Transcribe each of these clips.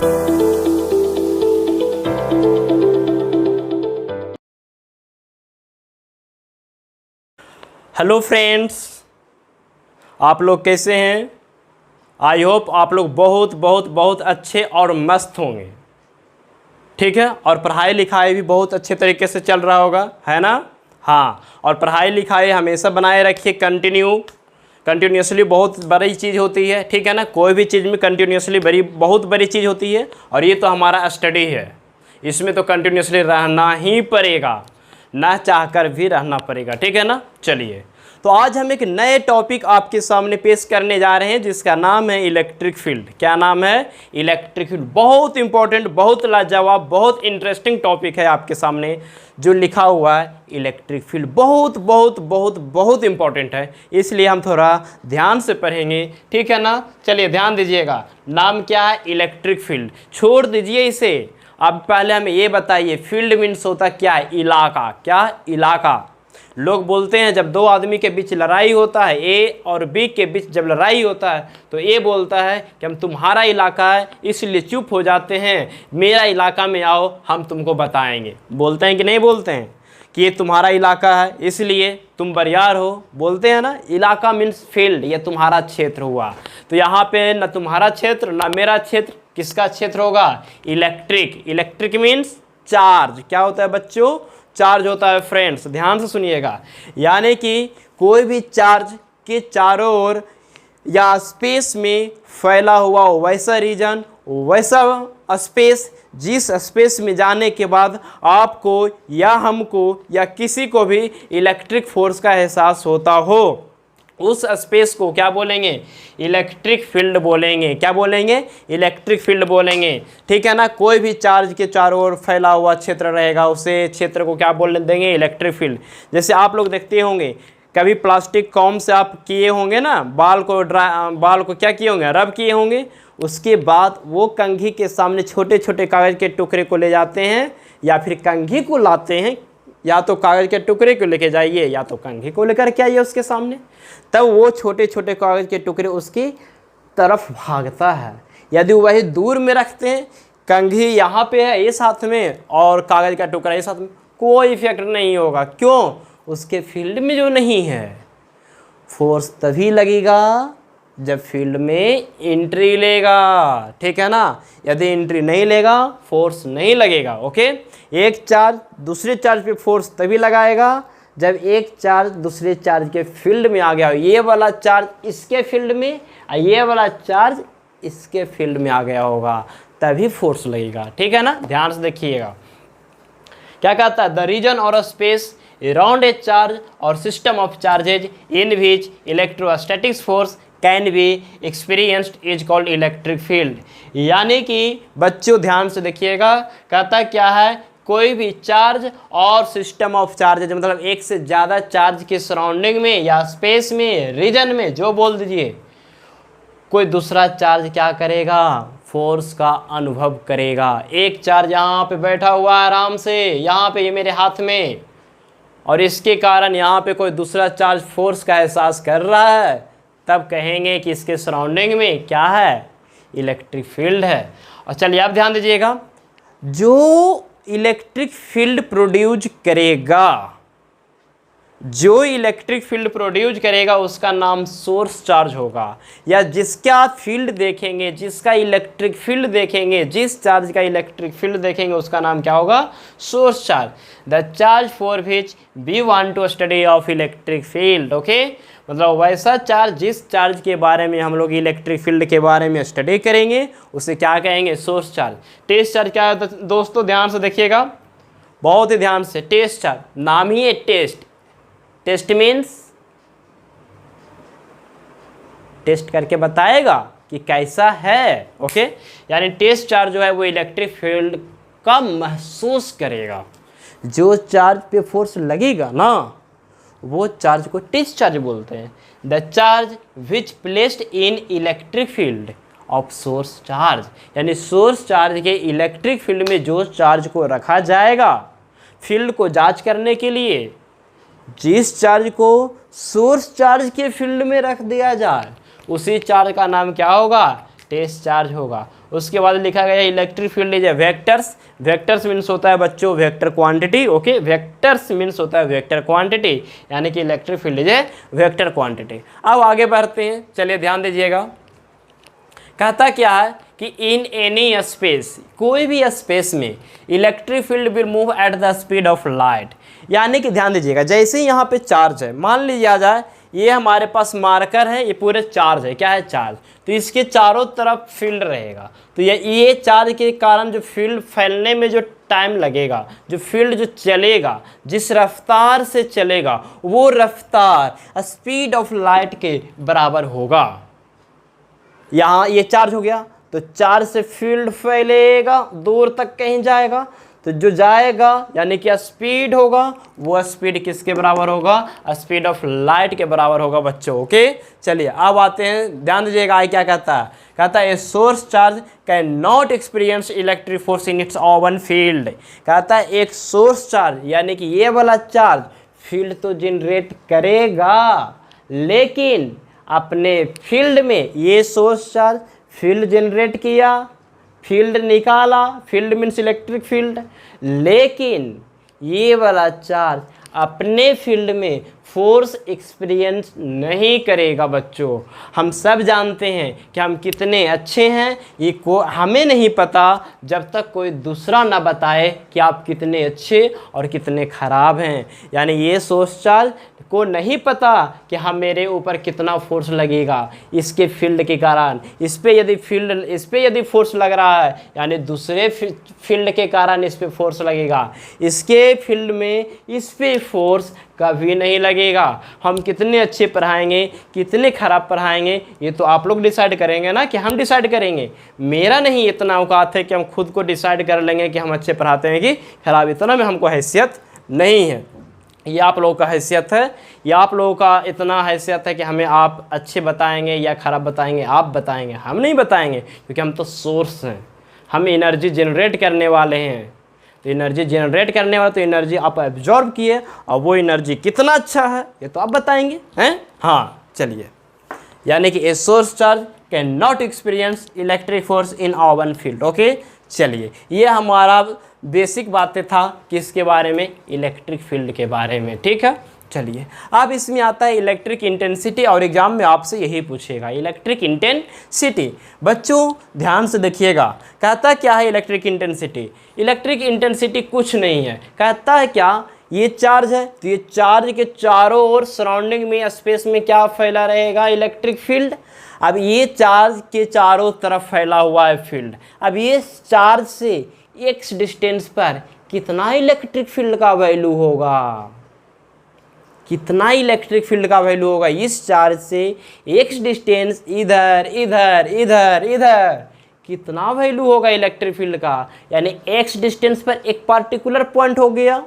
Hello friends, आप लोग कैसे हैं? आई होप आप लोग बहुत बहुत बहुत अच्छे और मस्त होंगे, ठीक है। और पढ़ाई लिखाई भी बहुत अच्छे तरीके से चल रहा होगा, है ना? हाँ, और पढ़ाई लिखाई हमेशा बनाए रखिए, कंटिन्यूसली बहुत बड़ी चीज़ होती है, ठीक है ना। कोई भी चीज़ में कंटिन्यूसली बहुत बड़ी चीज़ होती है, और ये तो हमारा स्टडी है, इसमें तो कंटिन्यूसली रहना ही पड़ेगा, ना चाहकर भी रहना पड़ेगा, ठीक है ना। चलिए, तो आज हम एक नए टॉपिक आपके सामने पेश करने जा रहे हैं, जिसका नाम है इलेक्ट्रिक फील्ड। क्या नाम है? Electric field. बहुत इंपॉर्टेंट, बहुत लाजवाब, बहुत इंटरेस्टिंग टॉपिक है आपके सामने जो लिखा हुआ है इलेक्ट्रिक फील्ड। बहुत बहुत बहुत बहुत इंपॉर्टेंट है, इसलिए हम थोड़ा ध्यान से पढ़ेंगे, ठीक है ना। चलिए ध्यान दीजिएगा। नाम क्या है? Electric field. छोड़ दीजिए इसे, अब पहले हमें ये बताइए, फील्ड मीन्स होता क्या है? इलाका। क्या? इलाका। लोग बोलते हैं जब दो आदमी के बीच लड़ाई होता है, ए और बी के बीच जब लड़ाई होता है, तो ए बोलता है कि हम तुम्हारा इलाका है इसलिए चुप हो जाते हैं, मेरा इलाका में आओ हम तुमको बताएंगे। बोलते हैं कि नहीं बोलते हैं कि ये तुम्हारा इलाका है इसलिए तुम बरियार हो? बोलते हैं ना। इलाका मीन्स फील्ड, ये तुम्हारा क्षेत्र हुआ। तो यहाँ पे ना तुम्हारा क्षेत्र ना मेरा क्षेत्र, किसका क्षेत्र होगा? इलेक्ट्रिक। Electric means charge. क्या होता है बच्चों? चार्ज होता है फ्रेंड्स, ध्यान से सुनिएगा। यानी कि कोई भी चार्ज के चारों ओर या स्पेस में फैला हुआ वैसा रीजन, वैसा स्पेस, जिस स्पेस में जाने के बाद आपको या हमको या किसी को भी इलेक्ट्रिक फोर्स का एहसास होता हो, उस स्पेस को क्या बोलेंगे? इलेक्ट्रिक फील्ड बोलेंगे। क्या बोलेंगे? इलेक्ट्रिक फील्ड बोलेंगे, ठीक है ना। कोई भी चार्ज के चारों ओर फैला हुआ क्षेत्र रहेगा, उसे क्षेत्र को क्या बोल देंगे? Electric field. जैसे आप लोग देखते होंगे, कभी प्लास्टिक कॉम से आप किए होंगे ना, बाल को क्या किए होंगे? रब किए होंगे। उसके बाद वो कंघी के सामने छोटे छोटे कागज़ के टुकड़े को ले जाते हैं, या फिर कंघी को लाते हैं, या तो कागज़ के टुकड़े को लेके जाइए या तो कंघी को लेकर के आइए उसके सामने, तब वो छोटे छोटे कागज़ के टुकड़े उसकी तरफ भागता है। यदि वही दूर में रखते हैं, कंघी यहाँ पे है इस हाथ में और कागज़ का टुकड़ा इस हाथ में, कोई इफेक्ट नहीं होगा। क्यों? उसके फील्ड में जो नहीं है। फोर्स तभी लगेगा जब फील्ड में एंट्री लेगा, ठीक है ना। यदि एंट्री नहीं लेगा, फोर्स नहीं लगेगा। ओके। एक चार्ज दूसरे चार्ज पे फोर्स तभी लगाएगा जब एक चार्ज दूसरे चार्ज के फील्ड में आ गया हो। ये वाला चार्ज इसके फील्ड में और ये वाला चार्ज इसके फील्ड में आ गया होगा, तभी फोर्स लगेगा, ठीक है ना। ध्यान से देखिएगा क्या कहता है? द रीजन और स्पेस अराउंड ए चार्ज और system of charges in which electrostatic force can be experienced is called electric field. यानी कि बच्चों ध्यान से देखिएगा, कहता क्या है? कोई भी चार्ज और सिस्टम ऑफ चार्जेज, मतलब एक से ज़्यादा चार्ज के सराउंडिंग में या स्पेस में, रीजन में, जो बोल दीजिए, कोई दूसरा चार्ज क्या करेगा? फोर्स का अनुभव करेगा। एक चार्ज यहाँ पे बैठा हुआ है आराम से, यहाँ पे ये मेरे हाथ में, और इसके कारण यहाँ पे कोई दूसरा चार्ज फोर्स का एहसास कर रहा है, तब कहेंगे कि इसके सराउंडिंग में क्या है? इलेक्ट्रिक फील्ड है। और चलिए आप ध्यान दीजिएगा, जो इलेक्ट्रिक फील्ड प्रोड्यूस करेगा, जो इलेक्ट्रिक फील्ड प्रोड्यूस करेगा उसका नाम सोर्स चार्ज होगा। या जिसका फील्ड देखेंगे, जिसका इलेक्ट्रिक फील्ड देखेंगे, जिस चार्ज का इलेक्ट्रिक फील्ड देखेंगे उसका नाम क्या होगा? Source charge. The charge for which we want to study of electric field. Okay, मतलब वैसा चार्ज जिस चार्ज के बारे में हम लोग इलेक्ट्रिक फील्ड के बारे में स्टडी करेंगे उसे क्या कहेंगे? Source charge. टेस्ट चार्ज क्या है दोस्तों? ध्यान से देखिएगा, बहुत ही ध्यान से। टेस्ट चार्ज, नाम ही है टेस्ट। टेस्ट मीन्स टेस्ट करके बताएगा कि कैसा है। ओके, यानी टेस्ट चार्ज जो है वो इलेक्ट्रिक फील्ड का महसूस करेगा। जो चार्ज पे फोर्स लगेगा ना, वो चार्ज को टेस्ट चार्ज बोलते हैं। The charge which placed in electric field of source charge, यानी सोर्स चार्ज के इलेक्ट्रिक फील्ड में जो चार्ज को रखा जाएगा फील्ड को जांच करने के लिए, जिस चार्ज को सोर्स चार्ज के फील्ड में रख दिया जाए उसी चार्ज का नाम क्या होगा? टेस्ट चार्ज होगा। उसके बाद लिखा गया electric field is a vectors. Vectors means होता है बच्चों vector quantity. Okay, vectors means होता है वेक्टर क्वांटिटी, यानी कि electric field is a vector quantity. अब आगे बढ़ते हैं, चलिए ध्यान दीजिएगा। कहता क्या है कि इन एनी स्पेस, कोई भी स्पेस में electric field will move at the speed of light. यानी कि ध्यान दीजिएगा, जैसे ही यहाँ पे चार्ज है, मान लीजिए जाए ये हमारे पास मार्कर है, ये पूरे चार्ज है, क्या है चार्ज, तो इसके चारों तरफ फील्ड रहेगा। तो ये चार्ज के कारण जो फील्ड फैलने में जो टाइम लगेगा, जो फील्ड जो चलेगा, जिस रफ्तार से चलेगा, वो रफ्तार स्पीड ऑफ लाइट के बराबर होगा। यहाँ ये चार्ज हो गया, तो चार्ज से फील्ड फैलेगा, दूर तक कहीं जाएगा, तो जो जाएगा यानी कि स्पीड होगा, वो स्पीड किसके बराबर होगा, स्पीड ऑफ लाइट के बराबर होगा बच्चों। ओके, चलिए अब आते हैं, ध्यान दीजिएगा आगे क्या कहता है। कहता है a source charge can not experience electric force in its oven field. कहता है एक सोर्स चार्ज यानी कि ये वाला चार्ज फील्ड तो जनरेट करेगा, लेकिन अपने फील्ड में ये सोर्स चार्ज फील्ड जनरेट किया, फील्ड निकाला, फील्ड मीन्स इलेक्ट्रिक फील्ड, लेकिन ये वाला चार्ज अपने फील्ड में फोर्स एक्सपीरियंस नहीं करेगा बच्चों। हम सब जानते हैं कि हम कितने अच्छे हैं, ये हमें नहीं पता जब तक कोई दूसरा ना बताए कि आप कितने अच्छे और कितने ख़राब हैं। यानी ये सोर्स चार्ज को नहीं पता कि हम मेरे ऊपर कितना फोर्स लगेगा इसके फील्ड के कारण। इस पे यदि फोर्स लग रहा है, यानी दूसरे फील्ड के कारण इस पे फोर्स लगेगा, इसके फील्ड में इस पे फोर्स कभी नहीं लगेगा। हम कितने अच्छे पढ़ाएंगे, कितने ख़राब पढ़ाएंगे, ये तो आप लोग डिसाइड करेंगे ना, कि हम डिसाइड करेंगे। मेरा नहीं इतना औकात है कि हम खुद को डिसाइड कर लेंगे कि हम अच्छे पढ़ाते हैं कि खराब, इतना में हमको हैसियत नहीं है। ये आप लोगों का हैसियत है, या आप लोगों का इतना हैसियत है कि हमें आप अच्छे बताएंगे या ख़राब बताएंगे, आप बताएंगे, हम नहीं बताएंगे, क्योंकि हम तो सोर्स हैं, हम एनर्जी जनरेट करने वाले हैं। तो एनर्जी जनरेट करने वाला, तो एनर्जी आप एब्जॉर्ब किए, और वो एनर्जी कितना अच्छा है ये तो आप बताएंगे हैं। हाँ चलिए, यानी कि a source charge can not experience electric force in oven field. Okay, चलिए ये हमारा बेसिक बातें था किसके बारे में, इलेक्ट्रिक फील्ड के बारे में। ठीक है, चलिए अब इसमें आता है इलेक्ट्रिक इंटेंसिटी, और एग्जाम में आपसे यही पूछेगा इलेक्ट्रिक इंटेंसिटी। बच्चों ध्यान से देखिएगा, कहता क्या है इलेक्ट्रिक इंटेंसिटी। इलेक्ट्रिक इंटेंसिटी कुछ नहीं है, कहता है क्या, ये चार्ज है, तो ये चार्ज के चारों ओर सराउंडिंग में स्पेस में क्या फैला रहेगा, इलेक्ट्रिक फील्ड। अब ये चार्ज के चारों तरफ फैला हुआ है फील्ड। अब ये चार्ज से एक्स डिस्टेंस पर कितना इलेक्ट्रिक फील्ड का वैल्यू होगा, कितना इलेक्ट्रिक फील्ड का वैल्यू होगा इस चार्ज से एक्स डिस्टेंस इधर इधर इधर इधर, कितना वैल्यू होगा इलेक्ट्रिक फील्ड का। यानी एक्स डिस्टेंस पर एक पार्टिकुलर पॉइंट हो गया,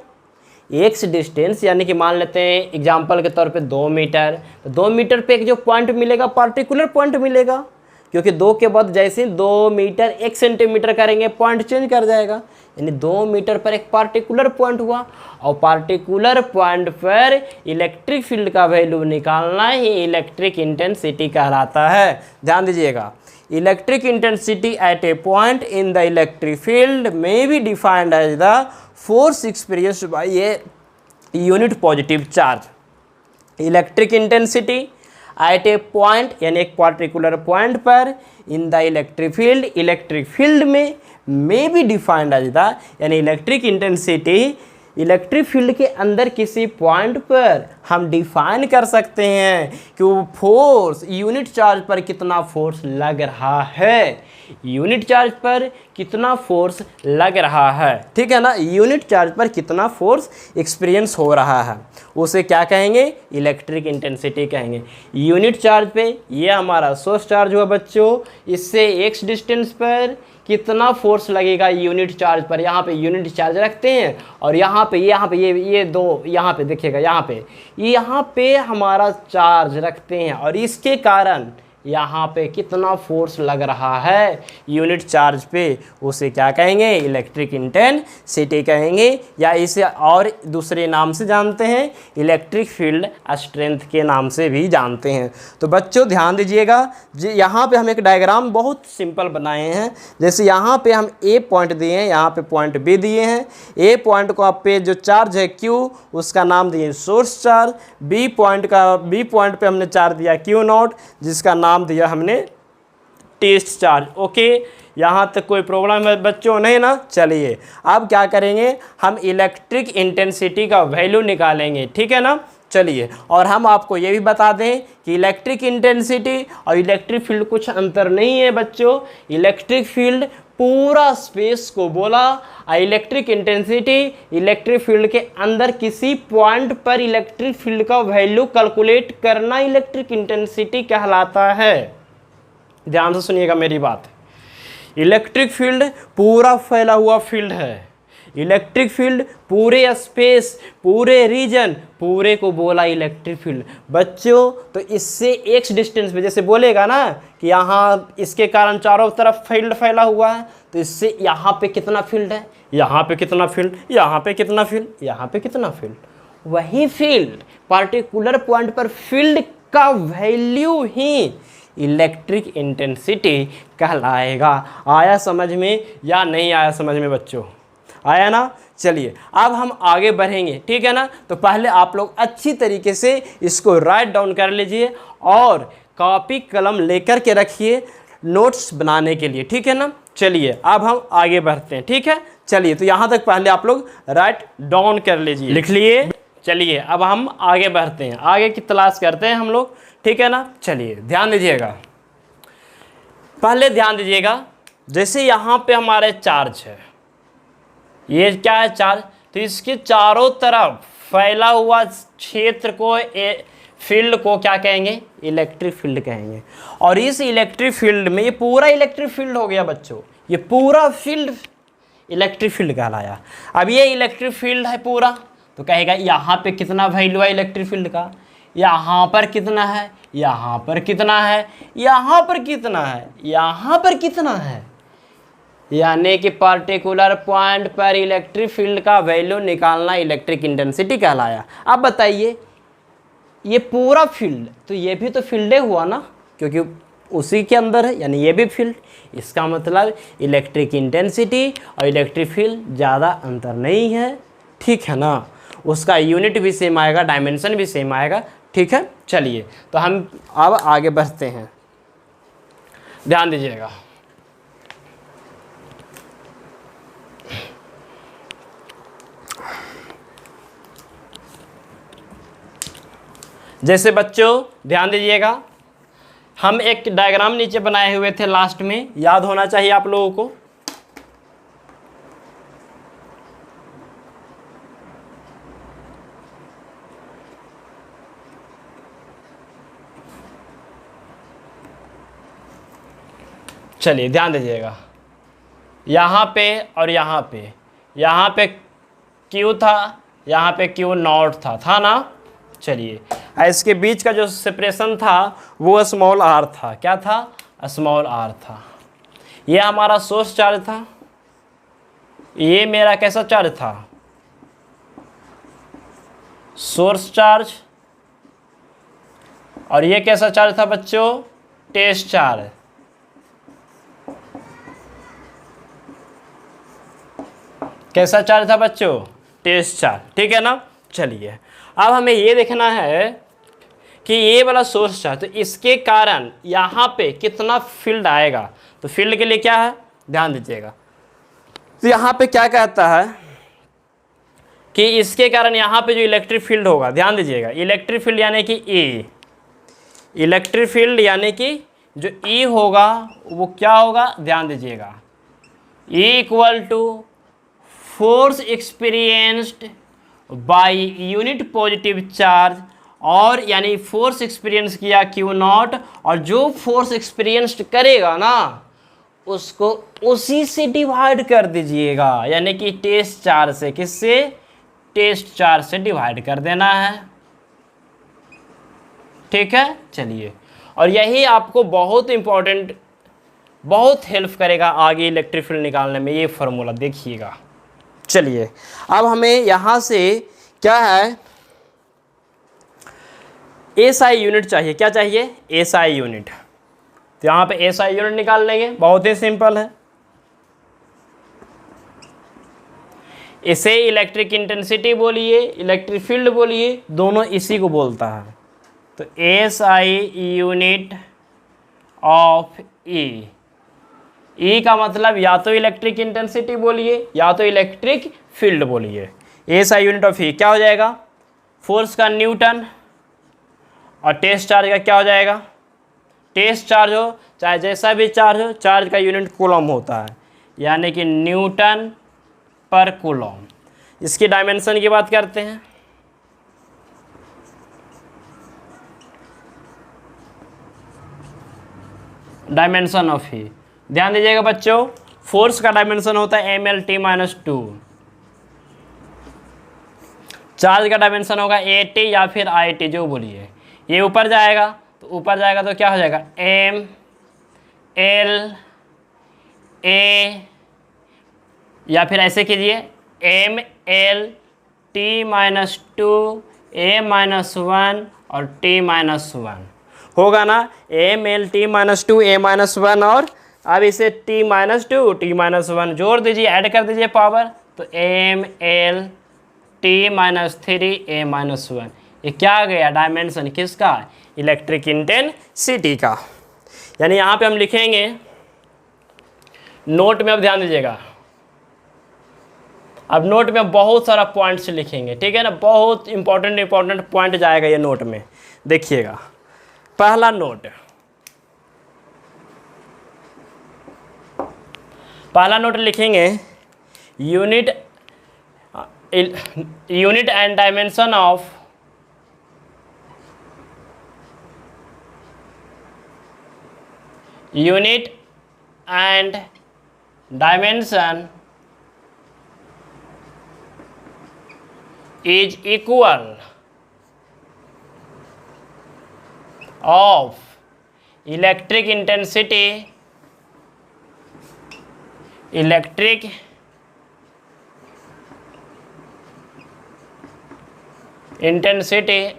एक्स डिस्टेंस यानी कि मान लेते हैं एग्जांपल के तौर पे 2 मीटर, तो 2 मीटर पे एक जो पॉइंट मिलेगा पार्टिकुलर पॉइंट मिलेगा, क्योंकि 2 के बाद जैसे 2 मीटर 1 सेंटीमीटर करेंगे पॉइंट चेंज कर जाएगा। यानी 2 मीटर पर एक पार्टिकुलर पॉइंट हुआ, और पार्टिकुलर पॉइंट पर इलेक्ट्रिक फील्ड का वैल्यू निकालना ही इलेक्ट्रिक इंटेंसिटी कहलाता है। ध्यान दीजिएगा, electric intensity at a point in the electric field may be defined as the force experienced by a unit positive charge. Electric intensity at a point यानी एक particular point पर इन the electric field में भी defined as the, यानी electric intensity electric field के अंदर किसी point पर हम डिफाइन कर सकते हैं कि वो फोर्स यूनिट चार्ज पर कितना फोर्स लग रहा है, यूनिट चार्ज पर कितना फोर्स लग रहा है। ठीक है ना, यूनिट चार्ज पर कितना फोर्स एक्सपीरियंस हो रहा है, उसे क्या कहेंगे, इलेक्ट्रिक इंटेंसिटी कहेंगे। यूनिट चार्ज पे ये हमारा सोर्स चार्ज हुआ बच्चों, इससे एक्स डिस्टेंस पर कितना फोर्स लगेगा यूनिट चार्ज पर, यहाँ पे यूनिट चार्ज रखते हैं, और यहाँ पे ये दो यहाँ पे देखिएगा, यहाँ पे हमारा चार्ज रखते हैं, और इसके कारण यहाँ पे कितना फोर्स लग रहा है यूनिट चार्ज पे, उसे क्या कहेंगे, इलेक्ट्रिक इंटेंसिटी कहेंगे, या इसे और दूसरे नाम से जानते हैं, इलेक्ट्रिक फील्ड स्ट्रेंथ के नाम से भी जानते हैं। तो बच्चों ध्यान दीजिएगा, यहाँ पे हम एक डायग्राम बहुत सिंपल बनाए हैं। जैसे यहाँ पे हम ए पॉइंट दिए हैं, यहाँ पे पॉइंट बी दिए हैं। ए पॉइंट को आप पे जो चार्ज है क्यू, उसका नाम दिए सोर्स चार्ज। बी पॉइंट पे हमने चार्ज दिया क्यू नॉट, जिसका नाम दिया हमने टेस्ट चार्ज। ओके, यहाँ तक कोई प्रॉब्लम है बच्चों, नहीं ना? चलिए अब क्या करेंगे, हम इलेक्ट्रिक इंटेंसिटी का वैल्यू निकालेंगे, ठीक है ना? चलिए, और हम आपको ये भी बता दें कि इलेक्ट्रिक इंटेंसिटी और इलेक्ट्रिक फील्ड कुछ अंतर नहीं है बच्चों। इलेक्ट्रिक फील्ड पूरा स्पेस को बोला, और इलेक्ट्रिक इंटेंसिटी इलेक्ट्रिक फील्ड के अंदर किसी पॉइंट पर इलेक्ट्रिक फील्ड का वैल्यू कैलकुलेट करना इलेक्ट्रिक इंटेंसिटी कहलाता है। ध्यान से सुनिएगा मेरी बात। इलेक्ट्रिक फील्ड पूरा फैला हुआ फील्ड है। इलेक्ट्रिक फील्ड पूरे स्पेस, पूरे रीजन, पूरे को बोला इलेक्ट्रिक फील्ड बच्चों। तो इससे एक्स डिस्टेंस पे जैसे बोलेगा ना कि यहाँ इसके कारण चारों तरफ फील्ड फैला हुआ है, तो इससे यहाँ पे कितना फील्ड है, यहाँ पे कितना फील्ड, यहाँ पे कितना फील्ड, यहाँ पे कितना फील्ड, वही फील्ड पार्टिकुलर पॉइंट पर फील्ड का वैल्यू ही इलेक्ट्रिक इंटेंसिटी कहलाएगा। आया समझ में या नहीं आया समझ में बच्चों? आया ना? चलिए अब हम आगे बढ़ेंगे, ठीक है ना? तो पहले आप लोग अच्छी तरीके से इसको राइट डाउन कर लीजिए और कॉपी कलम लेकर के रखिए नोट्स बनाने के लिए, ठीक है ना? चलिए अब हम आगे बढ़ते हैं, ठीक है? चलिए तो यहाँ तक पहले आप लोग राइट डाउन कर लीजिए, लिख लिए। चलिए अब हम आगे बढ़ते हैं, आगे की तलाश करते हैं हम लोग, ठीक है ना? चलिए ध्यान दीजिएगा, पहले ध्यान दीजिएगा। जैसे यहाँ पे हमारे चार्ज है, ये क्या है, चार्ज। तो इसके चारों तरफ फैला हुआ क्षेत्र को, फील्ड को क्या कहेंगे, इलेक्ट्रिक फील्ड कहेंगे। और इस इलेक्ट्रिक फील्ड में ये पूरा इलेक्ट्रिक फील्ड हो गया बच्चों, ये पूरा फील्ड इलेक्ट्रिक फील्ड कहलाया। अब ये इलेक्ट्रिक फील्ड है पूरा, तो कहेगा यहाँ पे कितना वैल्यू है इलेक्ट्रिक फील्ड का, यहाँ पर कितना है, यहाँ पर कितना है, यहाँ पर कितना है, यहाँ पर कितना है, यानी कि पर्टिकुलर पॉइंट पर इलेक्ट्रिक फील्ड का वैल्यू निकालना इलेक्ट्रिक इंटेंसिटी कहलाया। अब बताइए ये पूरा फील्ड, तो ये भी तो फील्डे हुआ ना, क्योंकि उसी के अंदर है, यानी ये भी फील्ड। इसका मतलब इलेक्ट्रिक इंटेंसिटी और इलेक्ट्रिक फील्ड ज़्यादा अंतर नहीं है, ठीक है ना? उसका यूनिट भी सेम आएगा, डायमेंशन भी सेम आएगा, ठीक है? चलिए तो हम अब आगे बढ़ते हैं, ध्यान दीजिएगा। जैसे बच्चों ध्यान दीजिएगा, हम एक डायग्राम नीचे बनाए हुए थे लास्ट में, याद होना चाहिए आप लोगों को। चलिए ध्यान दीजिएगा, यहाँ पे और यहाँ पे क्यू था, यहाँ पे क्यू नॉट था ना? चलिए इसके बीच का जो सेपरेशन था वो स्मॉल आर था। क्या था? स्मॉल आर था। ये हमारा सोर्स चार्ज था, ये मेरा कैसा चार्ज था, सोर्स चार्ज। और ये कैसा चार्ज था बच्चों, टेस्ट चार्ज। कैसा चार्ज था बच्चों, टेस्ट चार्ज, ठीक है ना? चलिए अब हमें ये देखना है कि ये वाला सोर्स चार्ज, तो इसके कारण यहाँ पे कितना फील्ड आएगा। तो फील्ड के लिए क्या है, ध्यान दीजिएगा। तो यहाँ पे क्या कहता है कि इसके कारण यहाँ पे जो इलेक्ट्रिक फील्ड होगा, ध्यान दीजिएगा, इलेक्ट्रिक फील्ड यानी कि ई, इलेक्ट्रिक फील्ड यानी कि जो ई होगा वो क्या होगा, ध्यान दीजिएगा, E equal to force experienced by unit positive charge, और यानी फोर्स एक्सपीरियंस किया क्यू नॉट, और जो फोर्स एक्सपीरियंस्ड करेगा ना उसको उसी से डिवाइड कर दीजिएगा, यानी कि टेस्ट चार्ज से, किससे, टेस्ट चार्ज से डिवाइड कर देना है, ठीक है? चलिए और यही आपको बहुत इंपॉर्टेंट, बहुत हेल्प करेगा आगे इलेक्ट्रिक फील्ड निकालने में, ये फार्मूला देखिएगा। चलिए अब हमें यहाँ से क्या है, एसआई यूनिट चाहिए। क्या चाहिए? SI unit. तो यहाँ पे एसआई यूनिट निकाल लेंगे, बहुत ही सिंपल है। इसे इलेक्ट्रिक इंटेंसिटी बोलिए, इलेक्ट्रिक फील्ड बोलिए, दोनों इसी को बोलता है। तो एसआई यूनिट ऑफ ई, ई का मतलब या तो इलेक्ट्रिक इंटेंसिटी बोलिए या तो इलेक्ट्रिक फील्ड बोलिए। एसआई यूनिट ऑफ ई क्या हो जाएगा? फोर्स का न्यूटन, और टेस्ट चार्ज का क्या हो जाएगा? टेस्ट चार्ज हो चाहे जैसा भी चार्ज हो, चार्ज का यूनिट कूलम होता है, यानी कि न्यूटन पर कूलम। इसकी डायमेंशन की बात करते हैं। डायमेंशन ऑफ ई, ध्यान दीजिएगा बच्चों, फोर्स का डायमेंशन होता है mL/t-2, चार्ज का डायमेंशन होगा AT या फिर IT जो बोलिए। ये ऊपर जाएगा तो ऊपर जाएगा तो क्या हो जाएगा? MLA, या फिर ऐसे कीजिए mL/t-2 A-1 और t-1 होगा ना, mL/t-2 A-1, और अब इसे t-2 t-1 जोड़ दीजिए, ऐड कर दीजिए पावर, तो mL/t-3 A-1। ये क्या आ गया? डायमेंशन किसका? इलेक्ट्रिक इंटेंसिटी का। यानी यहाँ पे हम लिखेंगे नोट में, अब ध्यान दीजिएगा, अब नोट में बहुत सारा पॉइंट्स लिखेंगे, ठीक है ना, बहुत इंपॉर्टेंट पॉइंट जाएगा ये नोट में। देखिएगा पहला नोट, पहला नोट लिखेंगे unit and dimension of unit and dimension is equal of electric intensity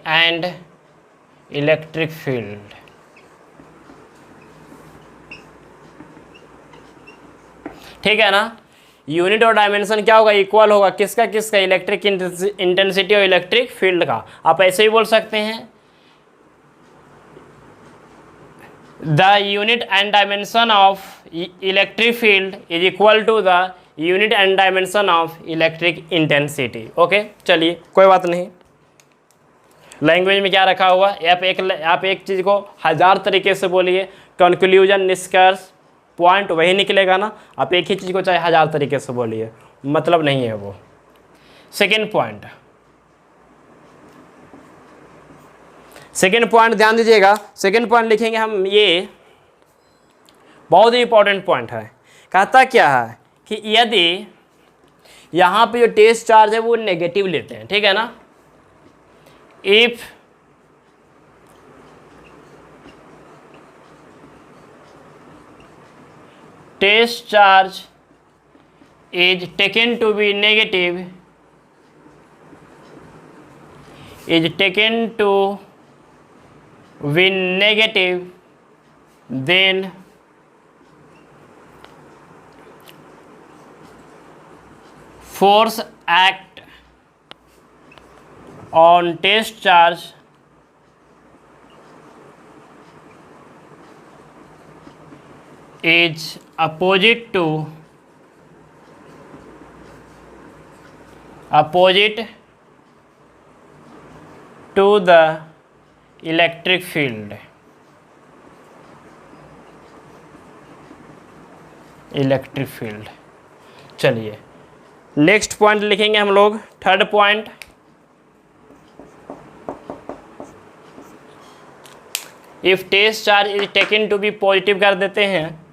and electric field। ठीक है ना, यूनिट और डायमेंशन क्या होगा? इक्वल होगा, किसका किसका? इलेक्ट्रिक इंटेंसिटी और इलेक्ट्रिक फील्ड का। आप ऐसे ही बोल सकते हैं, the unit and dimension of electric field is equal to the unit and dimension of electric intensity. Okay, चलिए कोई बात नहीं। लैंग्वेज में क्या रखा हुआ, आप एक चीज़ को 1000 तरीके से बोलिए, कंक्लूजन, निष्कर्ष, पॉइंट वही निकलेगा ना। आप एक ही चीज़ को चाहे 1000 तरीके से बोलिए, मतलब नहीं है वो। सेकेंड पॉइंट ध्यान दीजिएगा, सेकेंड पॉइंट लिखेंगे हम, ये बहुत ही इंपॉर्टेंट पॉइंट है। कहता क्या है कि यदि यहाँ पे जो टेस्ट चार्ज है वो नेगेटिव लेते हैं, ठीक है ना, if test charge is taken to be negative, then force act on test charge is opposite to the electric field। चलिए नेक्स्ट पॉइंट लिखेंगे हम लोग, third point. If test charge is taken to be positive कर देते हैं,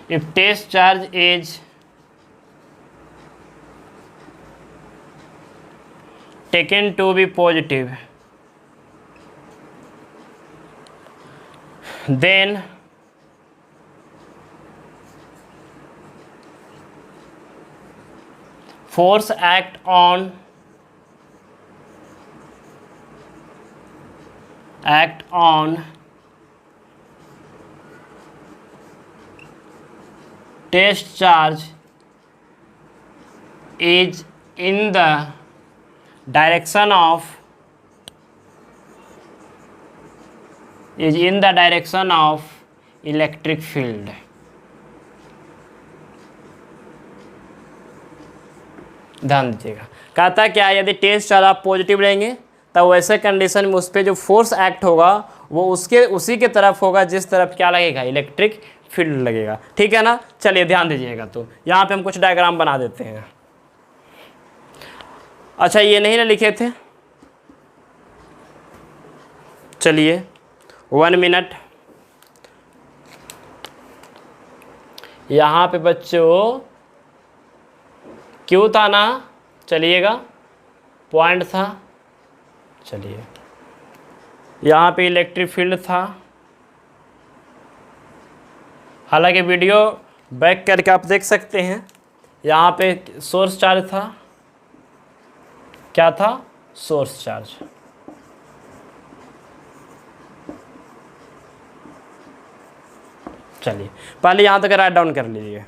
if test charge is taken to be positive, then force act on test charge is in the direction of electric field. ध्यान दीजिएगा, कहता क्या, यदि test charge आप positive लेंगे तब वैसे कंडीशन में उस पर जो फोर्स एक्ट होगा वो उसी के तरफ होगा जिस तरफ क्या लगेगा, इलेक्ट्रिक फील्ड लगेगा। ठीक है ना। चलिए ध्यान दीजिएगा, तो यहाँ पे हम कुछ डायग्राम बना देते हैं। अच्छा ये नहीं ना लिखे थे, चलिए 1 मिनट। यहाँ पे बच्चों क्यों था ना, चलिएगा पॉइंट था, चलिए यहाँ पे इलेक्ट्रिक फील्ड था। हालांकि वीडियो बैक करके आप देख सकते हैं, यहाँ पे सोर्स चार्ज था, क्या था, सोर्स चार्ज। चलिए पहले यहाँ तक राइट डाउन कर लीजिए।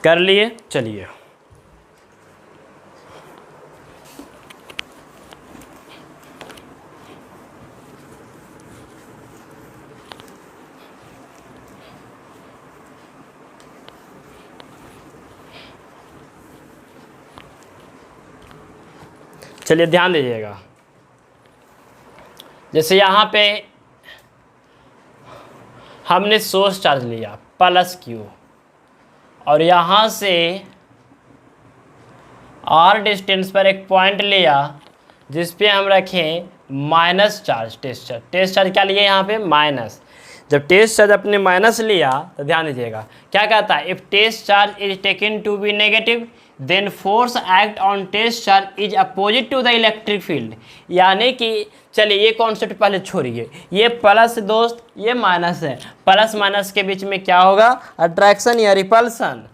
कर लिए, चलिए चलिए ध्यान दीजिएगा। जैसे यहाँ पे हमने सोर्स चार्ज लिया +Q और यहाँ से R डिस्टेंस पर एक पॉइंट लिया जिस पे हम रखें माइनस चार्ज, टेस्ट चार्ज क्या लिए यहाँ पे, माइनस। जब टेस्ट चार्ज अपने माइनस लिया तो ध्यान दीजिएगा क्या कहता है, if test charge is taken to be negative then force act on test charge is opposite to the electric field. यानी कि चलिए ये कॉन्सेप्ट पहले छोड़िए, ये प्लस दोस्त, ये माइनस है, प्लस माइनस के बीच में क्या होगा, अट्रैक्शन या रिपल्सन,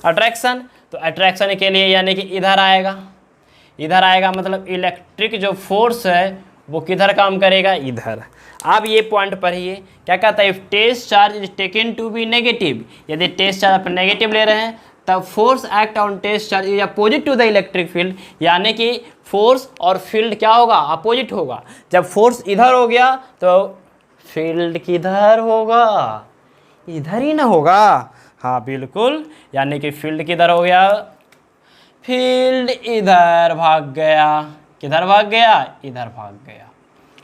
अट्रैक्शन। तो अट्रैक्शन के लिए यानी कि इधर आएगा, मतलब इलेक्ट्रिक जो फोर्स है वो किधर काम करेगा, इधर। अब ये पॉइंट पढ़िए क्या कहता है, if test charge is taken to be negative, यदि टेस्ट चार्ज अपन नेगेटिव ले रहे हैं तब force act on test charge is opposite to the electric field. यानी कि फोर्स और फील्ड क्या होगा, अपोजिट होगा। जब फोर्स इधर हो गया तो फील्ड किधर होगा, इधर ही ना होगा। हाँ बिल्कुल, यानी कि फील्ड किधर हो गया, फील्ड इधर भाग गया, किधर भाग गया, इधर भाग गया।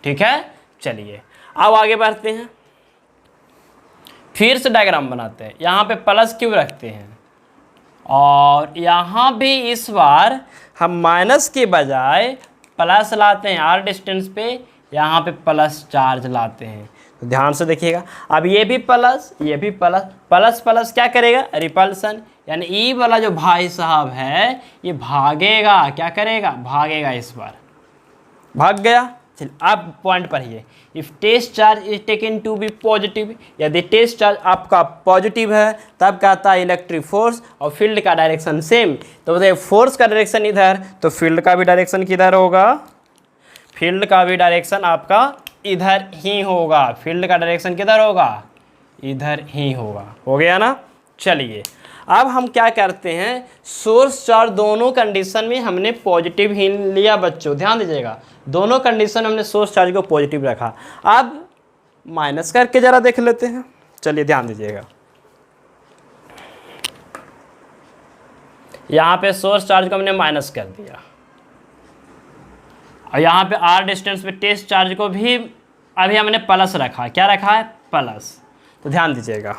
ठीक है, चलिए अब आगे बढ़ते हैं, फिर से डायग्राम बनाते हैं। यहाँ पे +Q रखते हैं और यहाँ भी इस बार हम माइनस के बजाय प्लस लाते हैं, R डिस्टेंस पे यहाँ पे प्लस चार्ज लाते हैं। तो ध्यान से देखिएगा, अब ये भी प्लस, ये भी प्लस, प्लस प्लस क्या करेगा, रिपल्सन। यानी ई वाला जो भाई साहब है ये भागेगा, क्या करेगा, भागेगा, इस बार भाग गया। चलिए अब पॉइंट पढ़िए, if test charge is taken to be positive, यदि टेस्ट चार्ज आपका पॉजिटिव है तब कहता है इलेक्ट्रिक फोर्स और फील्ड का डायरेक्शन सेम। तो बताइए फोर्स का डायरेक्शन इधर, तो फील्ड का भी डायरेक्शन किधर होगा, फील्ड का भी डायरेक्शन आपका इधर ही होगा, फील्ड का डायरेक्शन किधर होगा, इधर ही होगा। हो गया ना। चलिए अब हम क्या करते हैं, सोर्स चार्ज दोनों कंडीशन में हमने पॉजिटिव ही लिया बच्चों, ध्यान दीजिएगा, दोनों कंडीशन में हमने सोर्स चार्ज को पॉजिटिव रखा। अब माइनस करके जरा देख लेते हैं, चलिए ध्यान दीजिएगा। यहाँ पे सोर्स चार्ज को हमने माइनस कर दिया और यहाँ पे R डिस्टेंस पे टेस्ट चार्ज को भी अभी हमने प्लस रखा, क्या रखा है, प्लस। तो ध्यान दीजिएगा,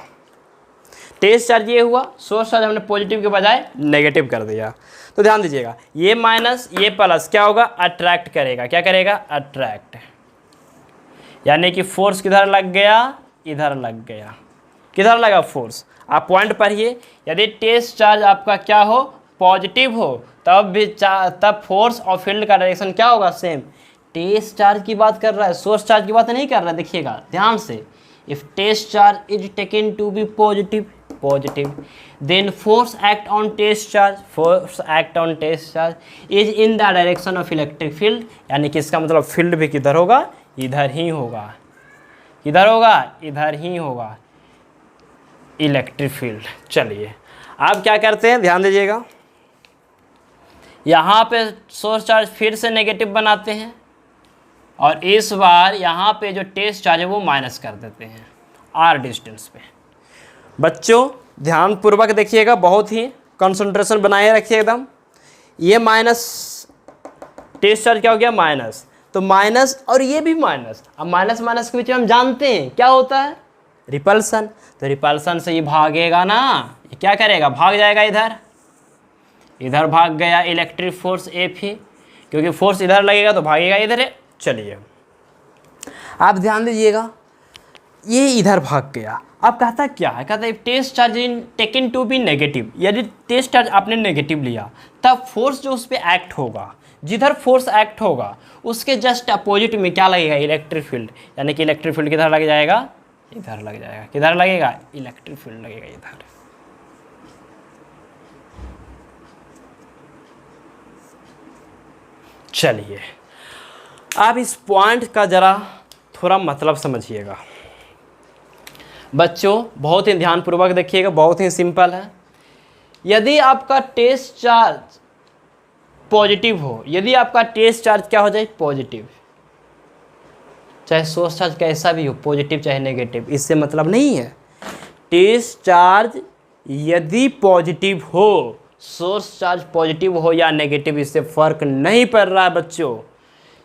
टेस्ट चार्ज ये हुआ, सोर्स चार्ज हमने पॉजिटिव के बजाय नेगेटिव कर दिया। तो ध्यान दीजिएगा, ये माइनस ये प्लस क्या होगा, अट्रैक्ट करेगा। क्या करेगा, अट्रैक्ट। यानी कि फोर्स किधर लग गया, इधर लग गया। किधर लगा फोर्स, आप पॉइंट पढ़िए। यदि टेस्ट चार्ज आपका क्या हो, पॉजिटिव हो, तब फोर्स और फील्ड का डायरेक्शन क्या होगा, सेम। टेस्ट चार्ज की बात कर रहा है, सोर्स चार्ज की बात नहीं कर रहा है। देखिएगा ध्यान से, if test charge is taken to be positive, then force act on test charge is in the direction of electric field। यानी कि इसका मतलब फील्ड भी किधर होगा, इधर ही होगा। किधर होगा, इधर ही होगा, इलेक्ट्रिक फील्ड। चलिए आप क्या करते हैं, ध्यान दीजिएगा, यहाँ पे सोर्स चार्ज फिर से नेगेटिव बनाते हैं और इस बार यहाँ पे जो टेस्ट चार्ज है वो माइनस कर देते हैं आर डिस्टेंस पे। बच्चों ध्यानपूर्वक देखिएगा, बहुत ही कंसंट्रेशन बनाए रखिए एकदम। ये माइनस, टेस्ट चार्ज क्या हो गया, माइनस। तो माइनस और ये भी माइनस। अब माइनस माइनस के बीच में हम जानते हैं क्या होता है, रिपल्सन। तो रिपल्सन से ये भागेगा ना, ये क्या करेगा, भाग जाएगा इधर। इधर भाग गया इलेक्ट्रिक फोर्स एफ ही, क्योंकि फोर्स इधर लगेगा तो भागेगा इधर है। चलिए आप ध्यान दीजिएगा, ये इधर भाग गया। अब कहता क्या है, कहता है test charge in taken to be negative. यदि टेस्ट चार्ज आपने नेगेटिव लिया तब फोर्स जो उस पर एक्ट होगा, जिधर फोर्स एक्ट होगा उसके जस्ट अपोजिट में क्या लगेगा, इलेक्ट्रिक फील्ड। यानी कि इलेक्ट्रिक फील्ड किधर लग जाएगा, इधर लग जाएगा। किधर लगेगा, इलेक्ट्रिक फील्ड लगेगा इधर। चलिए आप इस पॉइंट का जरा थोड़ा मतलब समझिएगा बच्चों, बहुत ही ध्यानपूर्वक देखिएगा, बहुत ही सिंपल है। यदि आपका टेस्ट चार्ज पॉजिटिव हो, यदि आपका टेस्ट चार्ज क्या हो जाए, पॉजिटिव, चाहे सोर्स चार्ज कैसा भी हो, पॉजिटिव चाहे नेगेटिव, इससे मतलब नहीं है। टेस्ट चार्ज यदि पॉजिटिव हो, सोर्स चार्ज पॉजिटिव हो या नेगेटिव, इससे फर्क नहीं पड़ रहा है बच्चों।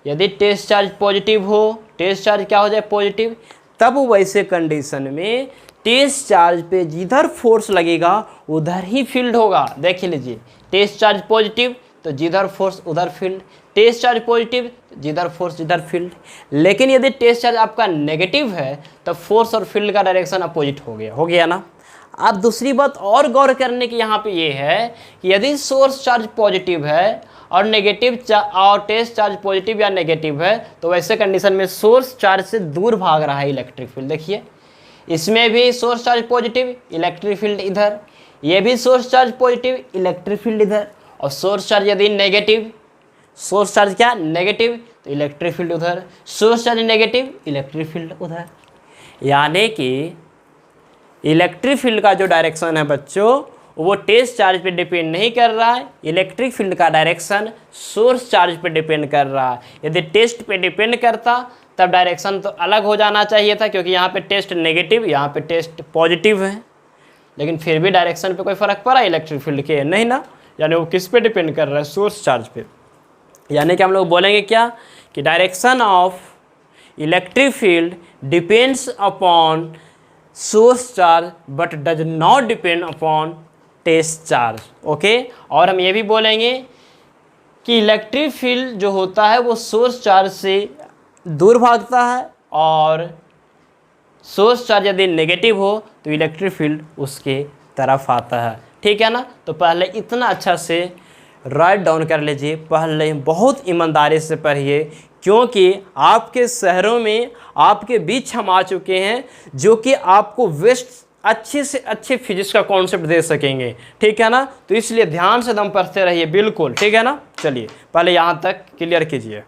यदि टेस्ट चार्ज पॉजिटिव हो, टेस्ट चार्ज क्या हो जाए, पॉजिटिव, तब वैसे कंडीशन में टेस्ट चार्ज पे जिधर फोर्स लगेगा उधर ही फील्ड होगा। देख लीजिए, टेस्ट चार्ज पॉजिटिव तो जिधर फोर्स उधर फील्ड, टेस्ट चार्ज पॉजिटिव जिधर फोर्स जिधर फील्ड। लेकिन यदि टेस्ट चार्ज आपका नेगेटिव है तो फोर्स और फील्ड का डायरेक्शन अपोजिट हो गया ना। अब दूसरी बात और गौर करने की यहाँ पे ये है कि यदि सोर्स चार्ज पॉजिटिव है और और टेस्ट चार्ज पॉजिटिव या नेगेटिव है, तो वैसे कंडीशन में सोर्स चार्ज से दूर भाग रहा है इलेक्ट्रिक फील्ड। देखिए इसमें भी source charge positive, electric field इधर, ये भी source charge positive, electric field इधर। और सोर्स चार्ज यदि नेगेटिव, सोर्स चार्ज क्या, नेगेटिव, तो इलेक्ट्रिक फील्ड उधर, source charge negative, electric field उधर। यानी कि इलेक्ट्रिक फील्ड का जो डायरेक्शन है बच्चों, वो टेस्ट चार्ज पे डिपेंड नहीं कर रहा है। इलेक्ट्रिक फील्ड का डायरेक्शन सोर्स चार्ज पे डिपेंड कर रहा है। यदि टेस्ट पे डिपेंड करता तब डायरेक्शन तो अलग हो जाना चाहिए था, क्योंकि यहाँ पे टेस्ट नेगेटिव, यहाँ पे टेस्ट पॉजिटिव है। लेकिन फिर भी डायरेक्शन पे कोई फ़र्क पड़ा इलेक्ट्रिक फील्ड के, नहीं ना। यानी वो किस पे डिपेंड कर रहा है, सोर्स चार्ज पे। यानी कि हम लोग बोलेंगे क्या, कि direction of electric field depends upon source charge but does not depend upon test charge. Okay, और हम ये भी बोलेंगे कि इलेक्ट्रिक फील्ड जो होता है वो सोर्स चार्ज से दूर भागता है, और सोर्स चार्ज यदि नेगेटिव हो तो इलेक्ट्रिक फील्ड उसके तरफ आता है। ठीक है ना। तो पहले इतना अच्छा से राइट डाउन कर लीजिए, पहले बहुत ईमानदारी से पढ़िए, क्योंकि आपके शहरों में आपके बीच हम आ चुके हैं जो कि आपको बेस्ट अच्छे से अच्छे फिजिक्स का कॉन्सेप्ट दे सकेंगे। ठीक है ना। तो इसलिए ध्यान से दम पढ़ते रहिए, बिल्कुल। ठीक है ना। चलिए पहले यहाँ तक क्लियर कीजिए।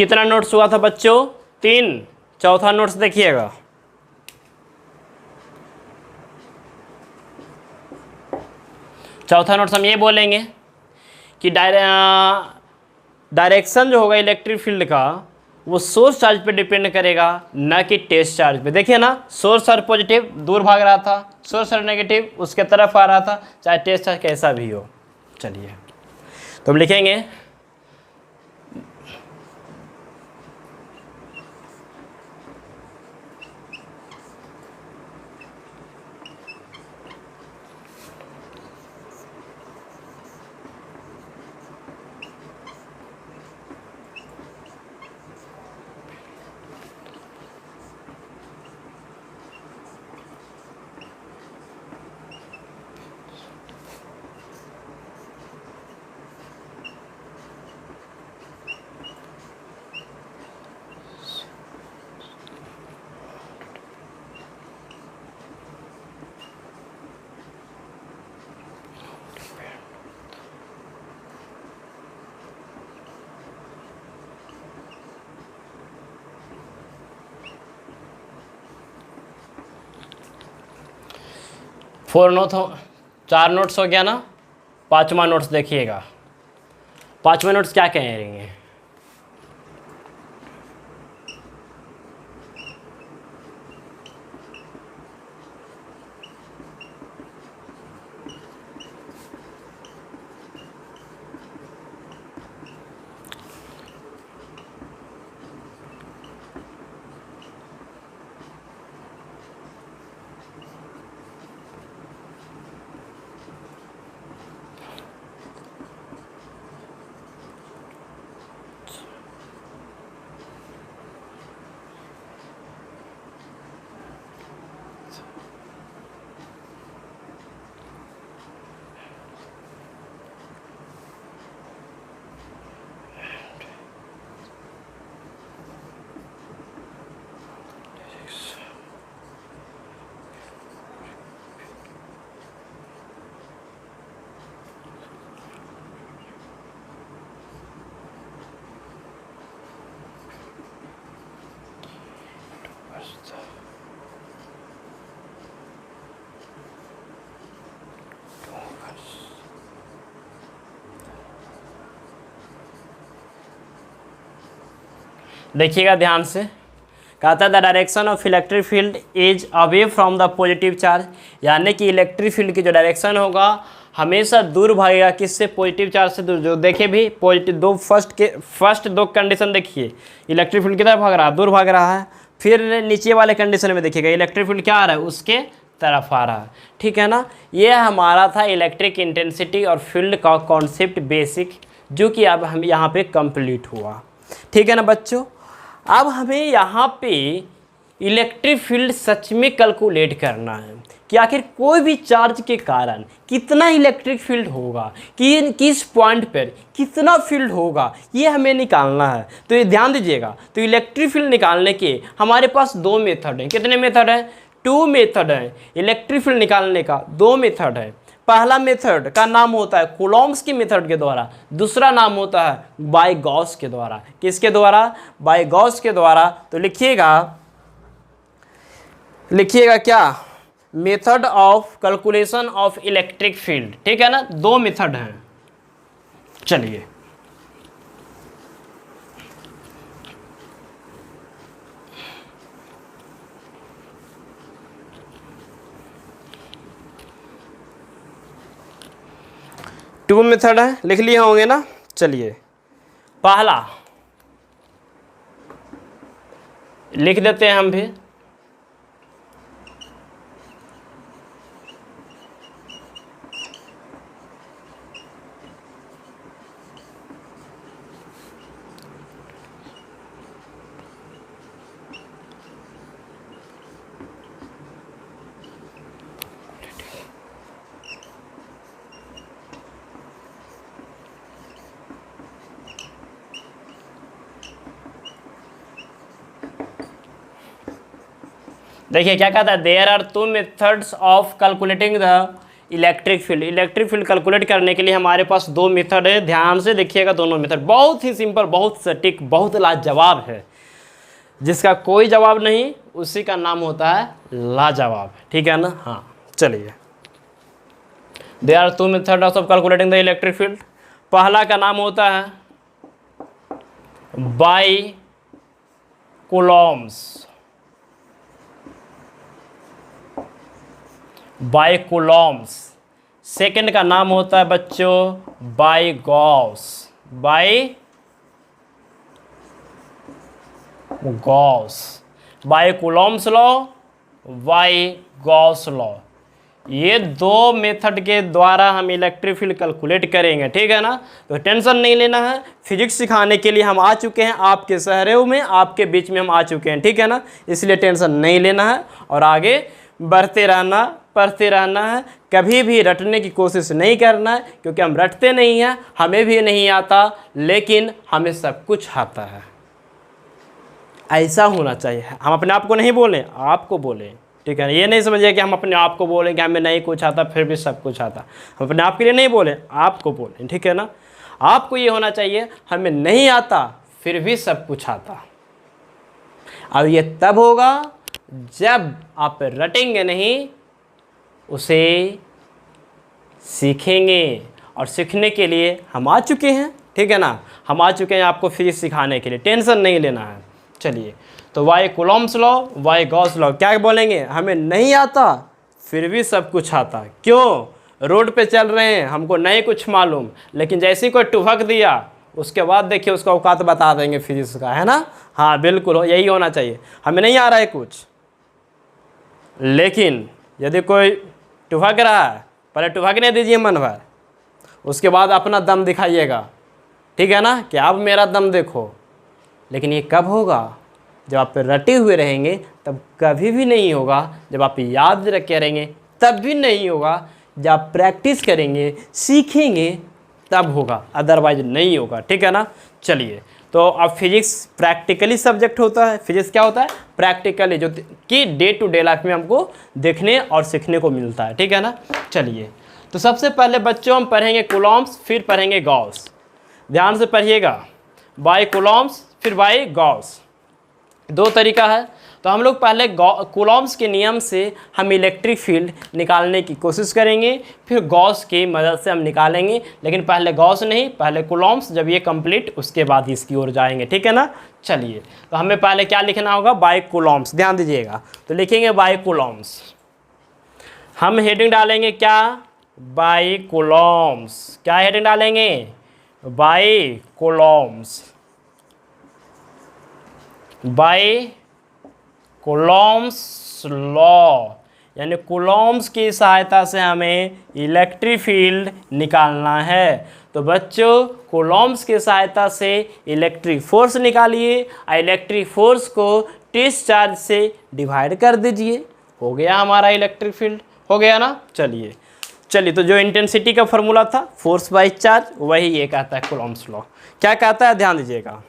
कितना नोट्स हुआ था बच्चों? 3। चौथा नोट्स देखिएगा। चौथा नोट्स हम ये बोलेंगे कि डायरेक्शन जो होगा इलेक्ट्रिक फील्ड का वो सोर्स चार्ज पे डिपेंड करेगा, ना कि टेस्ट चार्ज पे। देखिए ना, सोर्स चार्ज पॉजिटिव दूर भाग रहा था, सोर्स चार्ज नेगेटिव उसके तरफ आ रहा था, चाहे टेस्ट चार्ज कैसा भी हो। चलिए तो हम लिखेंगे चार नोट्स हो गया ना। पांचवा नोट्स देखिएगा, पांचवा नोट्स क्या कह रही हैं? देखिएगा ध्यान से, कहता है the direction of electric field is away from the positive charge, यानी कि इलेक्ट्रिक फील्ड की जो डायरेक्शन होगा हमेशा दूर भागेगा किससे? पॉजिटिव चार्ज से दूर। जो देखे भी पॉजिटिव दो फर्स्ट दो कंडीशन देखिए, इलेक्ट्रिक फील्ड किधर भाग रहा है? दूर भाग रहा है। फिर नीचे वाले कंडीशन में देखिएगा इलेक्ट्रिक फील्ड क्या आ रहा है? उसके तरफ आ रहा है। ठीक है ना, ये हमारा था इलेक्ट्रिक इंटेंसिटी और फील्ड का कॉन्सेप्ट बेसिक, जो कि अब हम यहाँ पे कंप्लीट हुआ। ठीक है ना बच्चों, अब हमें यहाँ पे इलेक्ट्रिक फील्ड सच में कैलकुलेट करना है कि आखिर कोई भी चार्ज के कारण कितना इलेक्ट्रिक फील्ड होगा, कि किस पॉइंट पर कितना फील्ड होगा, ये हमें निकालना है। तो ये ध्यान दीजिएगा, तो इलेक्ट्रिक फील्ड निकालने के हमारे पास दो मेथड हैं। कितने मेथड हैं? 2 मेथड है इलेक्ट्रिक फील्ड निकालने का, 2 मेथड है। पहला मेथड का नाम होता है कूलॉम्स की मेथड के द्वारा, दूसरा नाम होता है बाय गॉस के द्वारा। किसके द्वारा? बाय गॉस के द्वारा। तो लिखिएगा क्या? Method of calculation of electric field. ठीक है ना, 2 मेथड हैं। चलिए टू मेथड है, लिख लिए होंगे ना। चलिए पहला लिख देते हैं हम भी। देखिए क्या कहता है, there are 2 methods of calculating the electric field calculate करने के लिए हमारे पास दो मेथड है। ध्यान से देखिएगा, दोनों मेथड बहुत ही सिंपल, बहुत सटीक, बहुत लाजवाब है। जिसका कोई जवाब नहीं उसी का नाम होता है लाजवाब, ठीक है ना। हाँ चलिए, there are two method of calculating the electric field. पहला का नाम होता है by Coulomb's, by Coulomb's. Second का नाम होता है बच्चों by Gauss, by Gauss, by Coulomb's law, by Gauss law. ये दो मेथड के द्वारा हम इलेक्ट्रिक फील्ड कैलकुलेट करेंगे, ठीक है ना। तो टेंशन नहीं लेना है, फिजिक्स सिखाने के लिए हम आ चुके हैं, आपके शहरों में, आपके बीच में हम आ चुके हैं, ठीक है ना। इसलिए टेंशन नहीं लेना है और आगे बढ़ते रहना, पढ़ते रहना है। कभी भी रटने की कोशिश नहीं करना है, क्योंकि हम रटते नहीं हैं, हमें भी नहीं आता, लेकिन हमें सब कुछ आता है। ऐसा होना चाहिए। हम अपने आप को नहीं बोलें, आपको बोलें, ठीक है। ये नहीं समझिए कि हम अपने आप को बोलें कि हमें नहीं कुछ आता फिर भी सब कुछ आता। हम अपने आप के लिए नहीं बोलें, आपको बोलें, ठीक है ना। आपको ये होना चाहिए हमें नहीं आता फिर भी सब कुछ आता। अब ये तब होगा जब आप रटेंगे नहीं, उसे सीखेंगे। और सीखने के लिए हम आ चुके हैं, ठीक है ना। हम आ चुके हैं आपको फिजिक्स सिखाने के लिए, टेंशन नहीं लेना है। चलिए, तो why Coulomb's law, why Gauss law, क्या बोलेंगे, हमें नहीं आता फिर भी सब कुछ आता। क्यों, रोड पे चल रहे हैं, हमको नहीं कुछ मालूम, लेकिन जैसे ही कोई टुभक दिया उसके बाद देखिए उसका औकात बता देंगे फिजिक्स का, है ना। हाँ बिल्कुल, यही होना चाहिए। हमें नहीं आ रहा है कुछ, लेकिन यदि कोई टुभक रहा है, पहले टुभकने दीजिए मन भर, उसके बाद अपना दम दिखाइएगा, ठीक है ना, कि अब मेरा दम देखो। लेकिन ये कब होगा, जब आप रटे हुए रहेंगे, तब कभी भी नहीं होगा। जब आप याद रखे रहेंगे तब भी नहीं होगा। जब आप प्रैक्टिस करेंगे, सीखेंगे, तब होगा, अदरवाइज नहीं होगा, ठीक है ना। चलिए, तो अब फिजिक्स प्रैक्टिकली सब्जेक्ट होता है। फिजिक्स क्या होता है, प्रैक्टिकली, जो कि डे टू डे लाइफ में हमको देखने और सीखने को मिलता है, ठीक है ना। चलिए, तो सबसे पहले बच्चों हम पढ़ेंगे कूलॉम्स, फिर पढ़ेंगे गॉस। ध्यान से पढ़िएगा, बाय कूलॉम्स फिर बाय गॉस, दो तरीका है। तो हम लोग पहले कूलॉम्स के नियम से हम इलेक्ट्रिक फील्ड निकालने की कोशिश करेंगे, फिर गॉस की मदद से हम निकालेंगे। लेकिन पहले गॉस नहीं, पहले कूलॉम्स, जब ये कंप्लीट उसके बाद इसकी ओर जाएंगे, ठीक है ना। चलिए, तो हमें पहले क्या लिखना होगा, बाय कूलॉम्स। ध्यान दीजिएगा, तो लिखेंगे बाय कूलॉम्स। हम हेडिंग डालेंगे क्या, बाय कूलॉम्स। क्या हेडिंग डालेंगे, by Coulomb's, by Coulomb's law, यानी कूलॉम्स की सहायता से हमें इलेक्ट्रिक फील्ड निकालना है। तो बच्चों, कूलॉम्स की सहायता से इलेक्ट्रिक फोर्स निकालिए, और इलेक्ट्रिक फोर्स को टेस्ट चार्ज से डिवाइड कर दीजिए, हो गया हमारा इलेक्ट्रिक फील्ड, हो गया ना। चलिए, तो जो इंटेंसिटी का फॉर्मूला था, फोर्स बाय चार्ज, वही ये कहता है कूलॉम्स लॉ। क्या कहता है, ध्यान दीजिएगा,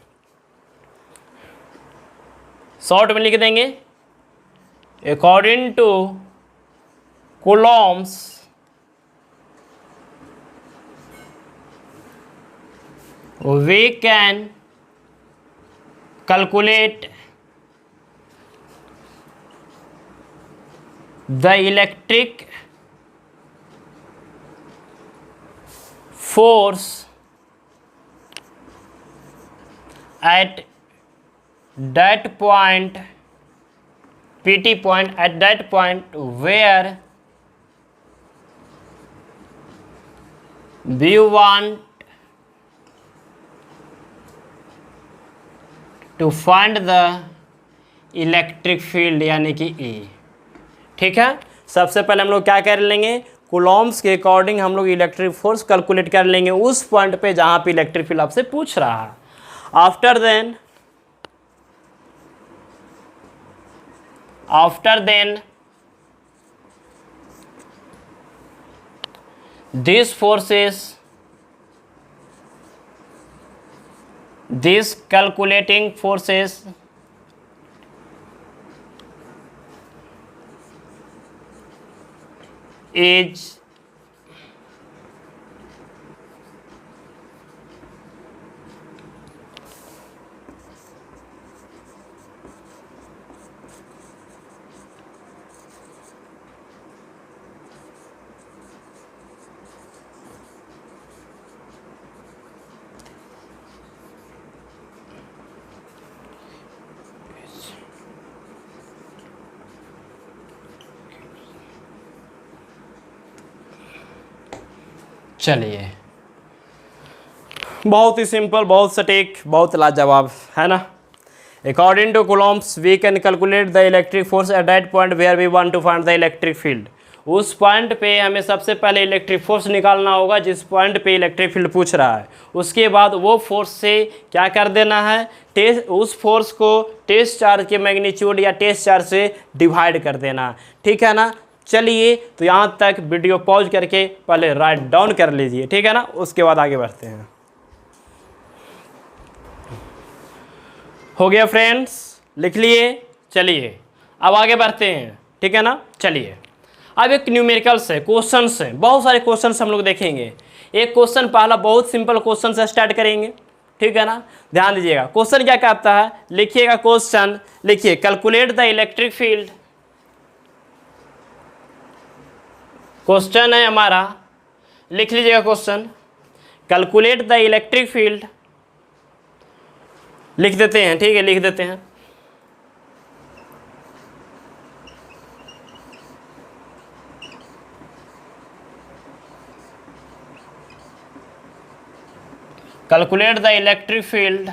शॉर्ट में लिख देंगे, according to Coulomb's we can calculate the electric force at that point, PT point, at that point where we want to find the electric field, यानी कि E, ठीक है। सबसे पहले हम लोग क्या कर लेंगे, कूलॉम्स के अकॉर्डिंग हम लोग इलेक्ट्रिक फोर्स कैलकुलेट कर लेंगे उस पॉइंट पे जहाँ पे इलेक्ट्रिक फील्ड आपसे पूछ रहा है। After then, these forces, these calculating forces is चलिए, बहुत ही सिंपल, बहुत सटीक, बहुत लाजवाब, है ना। According to Coulomb's we can calculate the electric force at that point where we want to find the electric field. उस पॉइंट पे हमें सबसे पहले इलेक्ट्रिक फोर्स निकालना होगा जिस पॉइंट पे इलेक्ट्रिक फील्ड पूछ रहा है। उसके बाद वो फोर्स से क्या कर देना है, उस फोर्स को टेस्ट चार्ज के मैग्नीट्यूड या टेस्ट चार्ज से डिवाइड कर देना, ठीक है ना। चलिए, तो यहाँ तक वीडियो पॉज करके पहले राइट डाउन कर लीजिए, ठीक है ना, उसके बाद आगे बढ़ते हैं। हो गया फ्रेंड्स, लिख लिए। चलिए अब आगे बढ़ते हैं, ठीक है ना। चलिए, अब एक न्यूमेरिकल्स है, क्वेश्चंस हैं, बहुत सारे क्वेश्चंस हम लोग देखेंगे। एक क्वेश्चन पहला बहुत सिंपल क्वेश्चन से स्टार्ट करेंगे, ठीक है ना। ध्यान दीजिएगा, क्वेश्चन क्या कहता है, लिखिएगा क्वेश्चन, लिखिए calculate the electric field. Question है हमारा, लिख लीजिएगा question, calculate the electric field. लिख देते हैं, ठीक है, लिख देते हैं। Calculate the electric field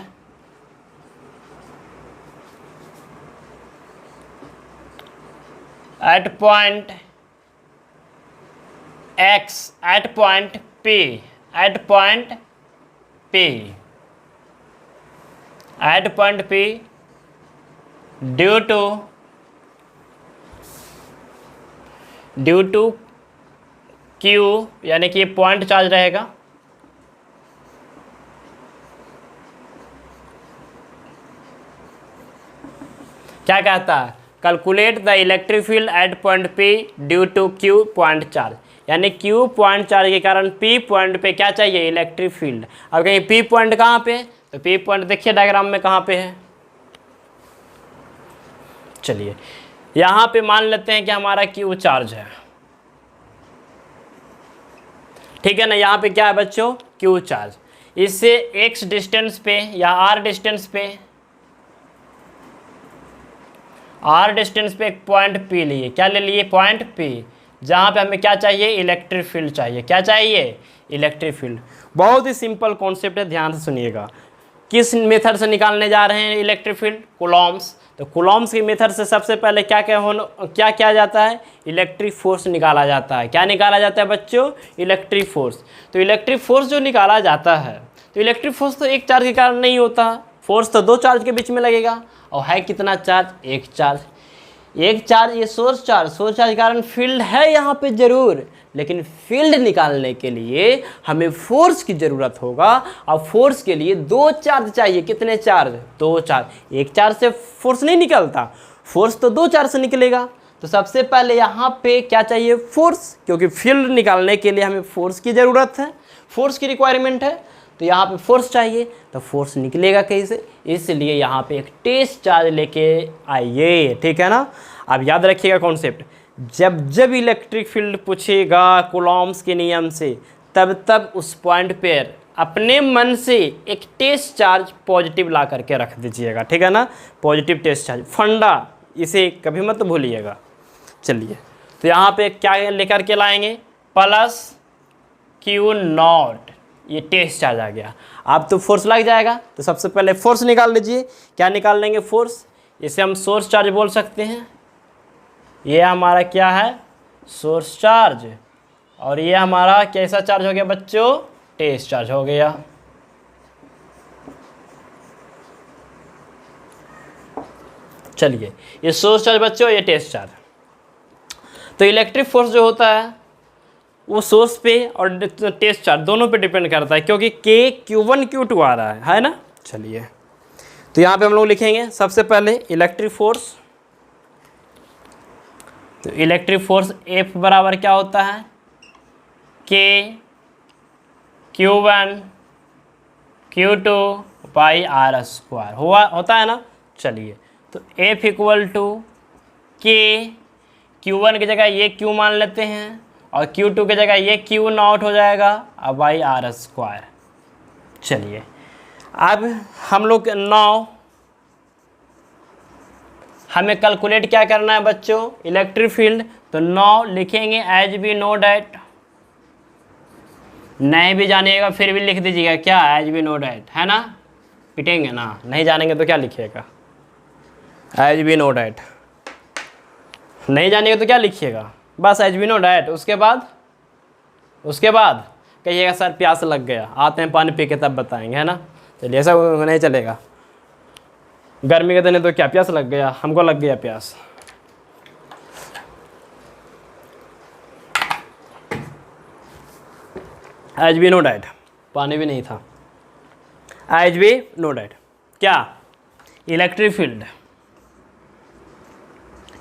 at point x, at point P, at point P, at point P due to Q, यानी कि पॉइंट चार्ज रहेगा, क्या कहता है, calculate the electric field at point P due to Q point charge, यानी Q point charge के कारण P point पे क्या चाहिए, इलेक्ट्रिक फील्ड। अब कहीं P पॉइंट कहाँ पे, तो P पॉइंट देखिए डायग्राम में कहाँ पे है। चलिए, यहाँ पे मान लेते हैं कि हमारा Q चार्ज है, ठीक है ना। यहाँ पे क्या है बच्चों, Q चार्ज। इससे x डिस्टेंस पे या r डिस्टेंस पे, r डिस्टेंस पे एक पॉइंट P लिए, क्या ले लिए, पॉइंट P, जहाँ पे हमें क्या चाहिए, इलेक्ट्रिक फील्ड चाहिए। क्या चाहिए, इलेक्ट्रिक फील्ड। बहुत ही सिंपल कॉन्सेप्ट है, ध्यान से सुनिएगा। किस मेथड से निकालने जा रहे हैं इलेक्ट्रिक फील्ड, कूलम्ब्स। तो कूलम्ब्स की मेथड से सबसे पहले क्या किया जाता है, इलेक्ट्रिक फोर्स निकाला जाता है। क्या निकाला जाता है बच्चों, इलेक्ट्रिक फोर्स। तो इलेक्ट्रिक फोर्स जो निकाला जाता है, तो इलेक्ट्रिक फोर्स तो एक चार्ज के कारण नहीं होता, फोर्स तो दो चार्ज के बीच में लगेगा। और है कितना चार्ज, एक चार्ज। एक चार्ज ये सोर्स चार्ज के कारण फील्ड है यहाँ पे जरूर, लेकिन फील्ड निकालने के लिए हमें फोर्स की ज़रूरत होगा। और फोर्स के लिए दो चार्ज चाहिए। कितने चार्ज, दो चार्ज। एक चार्ज से फोर्स नहीं निकलता, फोर्स तो दो चार्ज से निकलेगा। तो सबसे पहले यहाँ पे क्या चाहिए, फोर्स, क्योंकि फील्ड निकालने के लिए हमें फोर्स की ज़रूरत है, फोर्स की रिक्वायरमेंट है। तो यहाँ पे फोर्स चाहिए, तो फोर्स निकलेगा कैसे, इसलिए यहाँ पे एक टेस्ट चार्ज लेके आइए, ठीक है ना। अब याद रखिएगा कॉन्सेप्ट, जब इलेक्ट्रिक फील्ड पूछेगा कूलम्ब्स के नियम से, तब उस पॉइंट पर अपने मन से एक टेस्ट चार्ज पॉजिटिव ला करके रख दीजिएगा, ठीक है ना। पॉजिटिव टेस्ट चार्ज फंडा, इसे कभी मत भूलिएगा। चलिए, तो यहाँ पे क्या लेकर के लाएंगे, प्लस Q0, ये टेस्ट चार्ज आ गया। अब तो फोर्स लग जाएगा, तो सबसे पहले फोर्स निकाल लीजिए। क्या निकाल लेंगे, फोर्स। इसे हम सोर्स चार्ज बोल सकते हैं। ये हमारा क्या है, सोर्स चार्ज। और ये हमारा कैसा चार्ज हो गया बच्चों, टेस्ट चार्ज हो गया। चलिए, ये सोर्स चार्ज बच्चों, ये टेस्ट चार्ज। तो इलेक्ट्रिक फोर्स जो होता है वो सोर्स पे और टेस्ट चार्ज दोनों पे डिपेंड करता है, क्योंकि K Q1 Q2 आ रहा है ना। चलिए, तो यहाँ पे हम लोग लिखेंगे सबसे पहले इलेक्ट्रिक फोर्स। तो इलेक्ट्रिक फोर्स F बराबर क्या होता है, K Q1 Q2 by R square होता है ना। चलिए, तो F equal to K, Q1 की जगह ये Q मान लेते हैं, और Q2 की जगह ये Q0 हो जाएगा, अब बाई R स्क्वायर। चलिए, अब हम लोग हमें कैलकुलेट क्या करना है बच्चों, इलेक्ट्रिक फील्ड। तो नाउ लिखेंगे एज वी नो डैट नहीं भी जानिएगा फिर भी लिख दीजिएगा क्या, एज वी नो डैट, है ना, पिटेंगे ना, नहीं जानेंगे तो क्या लिखिएगा, एज वी नो डैट, नहीं जानिएगा तो क्या लिखिएगा, बस एज वी नो डैट। उसके बाद कहिएगा सर प्यास लग गया, आते हैं पानी पी के तब बताएंगे, है ना। चलिए ऐसा नहीं चलेगा, गर्मी के दिन है तो क्या प्यास लग गया, हमको लग गया प्यास। एज वी नो डैट, पानी भी नहीं था, एज वी नो डैट क्या, इलेक्ट्रिक फील्ड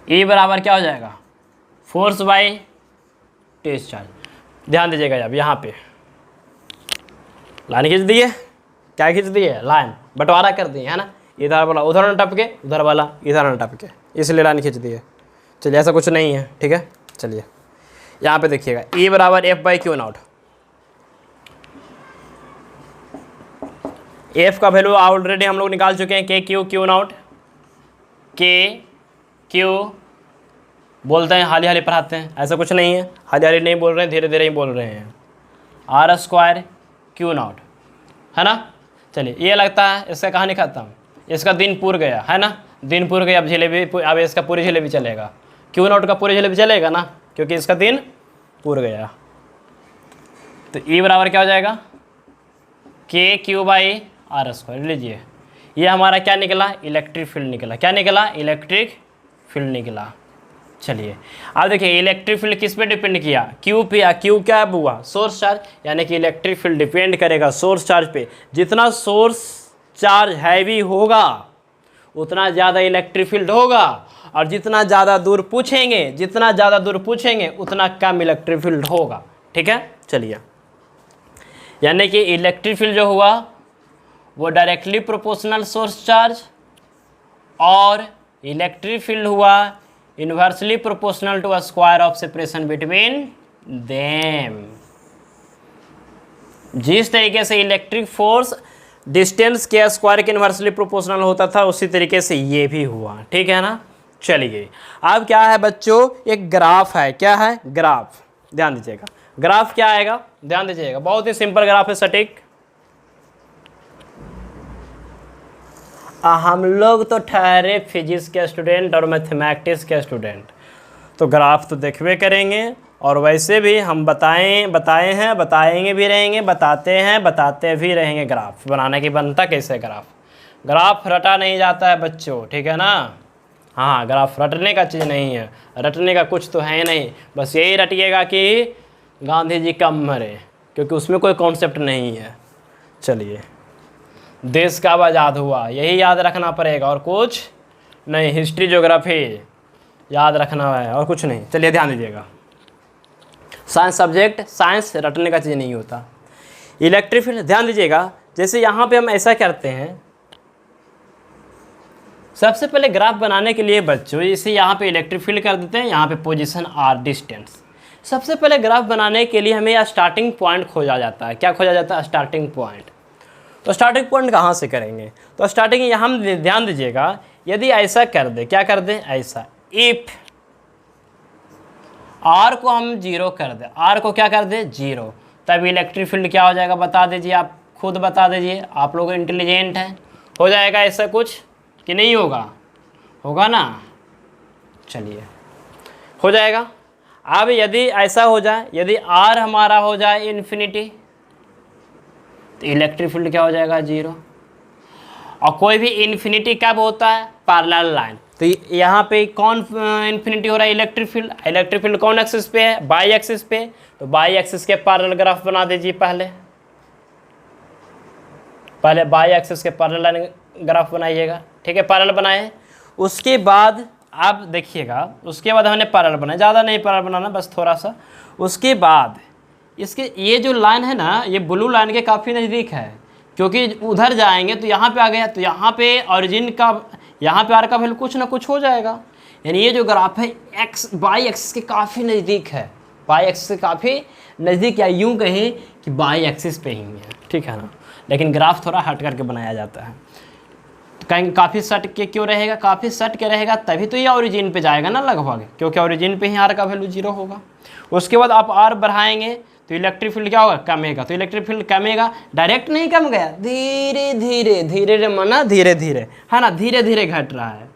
E बराबर क्या हो जाएगा, फोर्स बाई डिस्चार्ज। ध्यान दीजिएगा अब यहाँ पे लाइन खींच दिए, क्या खींच दिए, लाइन बंटवारा कर दिए, है ना, इधर वाला उधर न टपके, उधर वाला इधर न टपके, इसलिए लाइन खींच दिए। चलिए ऐसा कुछ नहीं है, ठीक है। चलिए यहाँ पे देखिएगा E बराबर F by Q not, F का वैल्यू ऑलरेडी हम लोग निकाल चुके हैं, के क्यू नॉट, के क्यू बोलते हैं, हाली हाली पढ़ाते हैं, ऐसा कुछ नहीं है, हाली हाली नहीं बोल रहे हैं, धीरे धीरे ही बोल रहे हैं, आर स्क्वायर क्यू नॉट, है ना। चलिए ये लगता है इसका कहानी खत्म, इसका दिन पूर गया, है ना, दिन पूर गया, अब जलेबी, अब इसका पूरी जलेबी चलेगा, क्यू नॉट का पूरी जलेबी चलेगा ना, क्योंकि इसका दिन पूर गया। तो E बराबर क्या हो जाएगा, के क्यू बाई आर स्क्वायर। लीजिए ये हमारा क्या निकला, इलेक्ट्रिक फील्ड निकला, क्या निकला, इलेक्ट्रिक फील्ड निकला। चलिए अब देखिए इलेक्ट्रिक फील्ड किस पे डिपेंड किया, क्यू पे, या क्यू क्या हुआ, सोर्स चार्ज, यानी कि इलेक्ट्रिक फील्ड डिपेंड करेगा सोर्स चार्ज पे। जितना सोर्स चार्ज हैवी होगा उतना ज़्यादा इलेक्ट्रिक फील्ड होगा, और जितना ज़्यादा दूर पूछेंगे उतना कम इलेक्ट्रिक फील्ड होगा, ठीक है। चलिए यानी कि इलेक्ट्रिक फील्ड जो हुआ वो डायरेक्टली प्रोपोर्शनल सोर्स चार्ज, और इलेक्ट्रिक फील्ड हुआ inversely proportional to a square of separation between them. जिस तरीके से इलेक्ट्रिक फोर्स डिस्टेंस के स्क्वायर के इन्वर्सली प्रोपोर्शनल होता था, उसी तरीके से ये भी हुआ, ठीक है ना। चलिए अब क्या है बच्चों, एक ग्राफ है, क्या है, ग्राफ, ध्यान दीजिएगा, ग्राफ क्या आएगा, ध्यान दीजिएगा, बहुत ही सिंपल ग्राफ है, सटीक। हम लोग तो ठहरे फिजिक्स के स्टूडेंट और मैथमेटिक्स के स्टूडेंट, तो ग्राफ तो देखबे करेंगे, और वैसे भी हम बताएंगे भी रहेंगे, बताते भी रहेंगे। ग्राफ बनाने की बनता कैसे, ग्राफ रटा नहीं जाता है बच्चों, ठीक है ना। हाँ, ग्राफ रटने का चीज़ नहीं है, रटने का कुछ तो है नहीं, बस यही रटिएगा कि गांधी जी कब मरे, क्योंकि उसमें कोई कॉन्सेप्ट नहीं है। चलिए देश कब आज़ाद हुआ, यही याद रखना पड़ेगा, और कुछ नहीं, हिस्ट्री ज्योग्राफी याद रखना है और कुछ नहीं। चलिए ध्यान दीजिएगा, साइंस सब्जेक्ट, साइंस रटने का चीज़ नहीं होता। इलेक्ट्रिक फील्ड ध्यान दीजिएगा, जैसे यहाँ पे हम ऐसा करते हैं, सबसे पहले ग्राफ बनाने के लिए बच्चों इसे यहाँ पे इलेक्ट्रिक फील्ड कर देते हैं, यहाँ पे पोजीशन आर डिस्टेंस। सबसे पहले ग्राफ बनाने के लिए हमें यह स्टार्टिंग पॉइंट खोजा जाता है, क्या खोजा जाता है, स्टार्टिंग पॉइंट। तो स्टार्टिंग पॉइंट कहाँ से करेंगे, तो स्टार्टिंग यहाँ हम ध्यान दीजिएगा, यदि ऐसा कर दे, क्या कर दे, ऐसा, इफ आर को हम जीरो कर दे, आर को क्या कर दे, जीरो, तब इलेक्ट्रिक फील्ड क्या हो जाएगा, बता दीजिए, आप खुद बता दीजिए, आप लोग इंटेलिजेंट हैं। हो जाएगा ऐसा कुछ कि नहीं होगा, होगा ना। चलिए हो जाएगा। अब यदि ऐसा हो जाए, यदि आर हमारा हो जाए इन्फिनिटी, तो इलेक्ट्रिक फील्ड क्या हो जाएगा, जीरो। और कोई भी इन्फिनिटी कब होता है, पैरेलल लाइन, तो यहाँ पे कौन इन्फिनिटी हो रहा है, इलेक्ट्रिक फील्ड। इलेक्ट्रिक फील्ड कौन एक्सिस पे है, बाई एक्सिस पे, तो बाई एक्सिस के पैरेलल ग्राफ बना दीजिए, पहले बाई एक्सिस के पैरेलल लाइन ग्राफ बनाइएगा, ठीक है, पैरेलल बनाए। उसके बाद आप देखिएगा, उसके बाद हमने पैरेलल बनाया, ज़्यादा नहीं पैरेलल बनाना, बस थोड़ा सा। उसके बाद इसके ये जो लाइन है ना, ये ब्लू लाइन के काफ़ी नज़दीक है, क्योंकि उधर जाएंगे तो यहाँ पे आ गया, तो यहाँ पे ऑरिजिन का, यहाँ पे आर का वैल्यू कुछ ना कुछ हो जाएगा। यानी ये जो ग्राफ है एक्स बाई एक्सिस के काफ़ी नज़दीक है, बाई एक्सिस से काफ़ी नज़दीक, या यूँ कहें कि बाई एक्सिस पे ही है, ठीक है ना। लेकिन ग्राफ थोड़ा हट करके बनाया जाता है, तो कहीं काफ़ी सट के क्यों रहेगा, काफ़ी सट के रहेगा तभी तो ये ओरिजिन पे जाएगा ना लगभग, क्योंकि ओरिजिन पे ही आर का वैल्यू जीरो होगा। उसके बाद आप आर बढ़ाएंगे तो इलेक्ट्रिक फील्ड क्या होगा, कमेगा। तो इलेक्ट्रिक फील्ड कमेगा, डायरेक्ट नहीं कम गया, धीरे धीरे, धीरे मना धीरे धीरे, है ना, धीरे धीरे घट रहा है।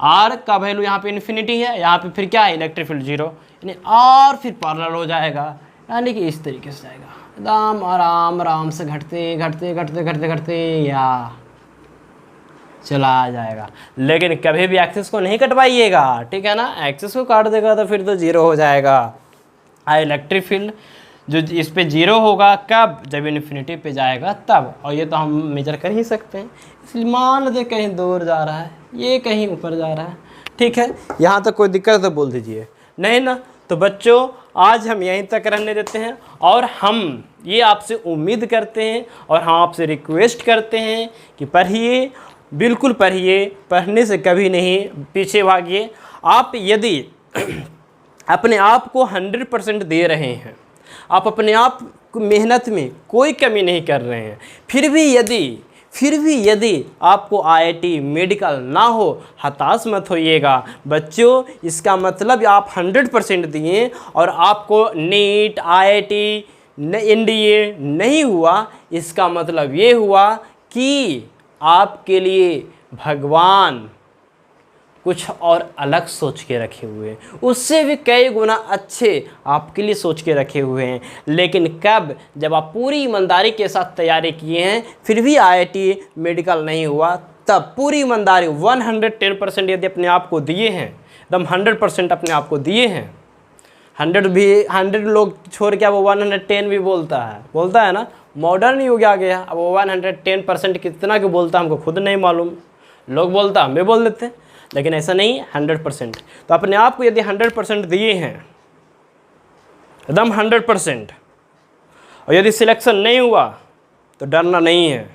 आर का वैल्यू यहाँ पे इन्फिनिटी है, यहाँ पे फिर क्या है, इलेक्ट्रिक फील्ड 0, यानी आर फिर पैरेलल हो जाएगा, यानी कि इस तरीके से जाएगा, एकदम आराम आराम से घटते घटते घटते घटते घटते या चला जाएगा। लेकिन कभी भी एक्सिस को नहीं कटवाइएगा, ठीक है ना, एक्सिस को काट देगा तो फिर तो 0 हो जाएगा। इलेक्ट्रिक फील्ड जो इस पे 0 होगा कब, जब इन्फिनिटी पे जाएगा तब, और ये तो हम मेजर कर ही सकते हैं। इसलिए मान लेते कहीं दूर जा रहा है, ये कहीं ऊपर जा रहा है, ठीक है, यहाँ तक कोई दिक्कत तो बोल दीजिए, नहीं ना। तो बच्चों आज हम यहीं तक रहने देते हैं, और हम ये आपसे उम्मीद करते हैं और हम आपसे रिक्वेस्ट करते हैं कि पढ़िए, बिल्कुल पढ़िए, पढ़ने से कभी नहीं पीछे भागिए। आप यदि अपने आप को 100% दे रहे हैं, आप अपने आप को मेहनत में कोई कमी नहीं कर रहे हैं, फिर भी यदि आपको आईआईटी मेडिकल ना हो, हताश मत होइएगा बच्चों। इसका मतलब आप 100% दिए और आपको नीट, आईआईटी, एनडीए नहीं हुआ, इसका मतलब ये हुआ कि आपके लिए भगवान कुछ और अलग सोच के रखे हुए हैं, उससे भी कई गुना अच्छे आपके लिए सोच के रखे हुए हैं। लेकिन कब, जब आप पूरी ईमानदारी के साथ तैयारी किए हैं, फिर भी आईआईटी मेडिकल नहीं हुआ, तब पूरी ईमानदारी 110% यदि अपने आप को दिए हैं, एकदम 100% अपने आप को दिए हैं, 100 लोग छोड़ के अब 110 भी बोलता है ना, मॉडर्न युग आ गया। अब 110% कितना क्यों बोलता हमको खुद नहीं मालूम, लोग बोलता हमें बोल देते, लेकिन ऐसा नहीं, 100%। तो अपने आप को यदि 100% दिए हैं, एकदम 100%, और यदि सिलेक्शन नहीं हुआ तो डरना नहीं है।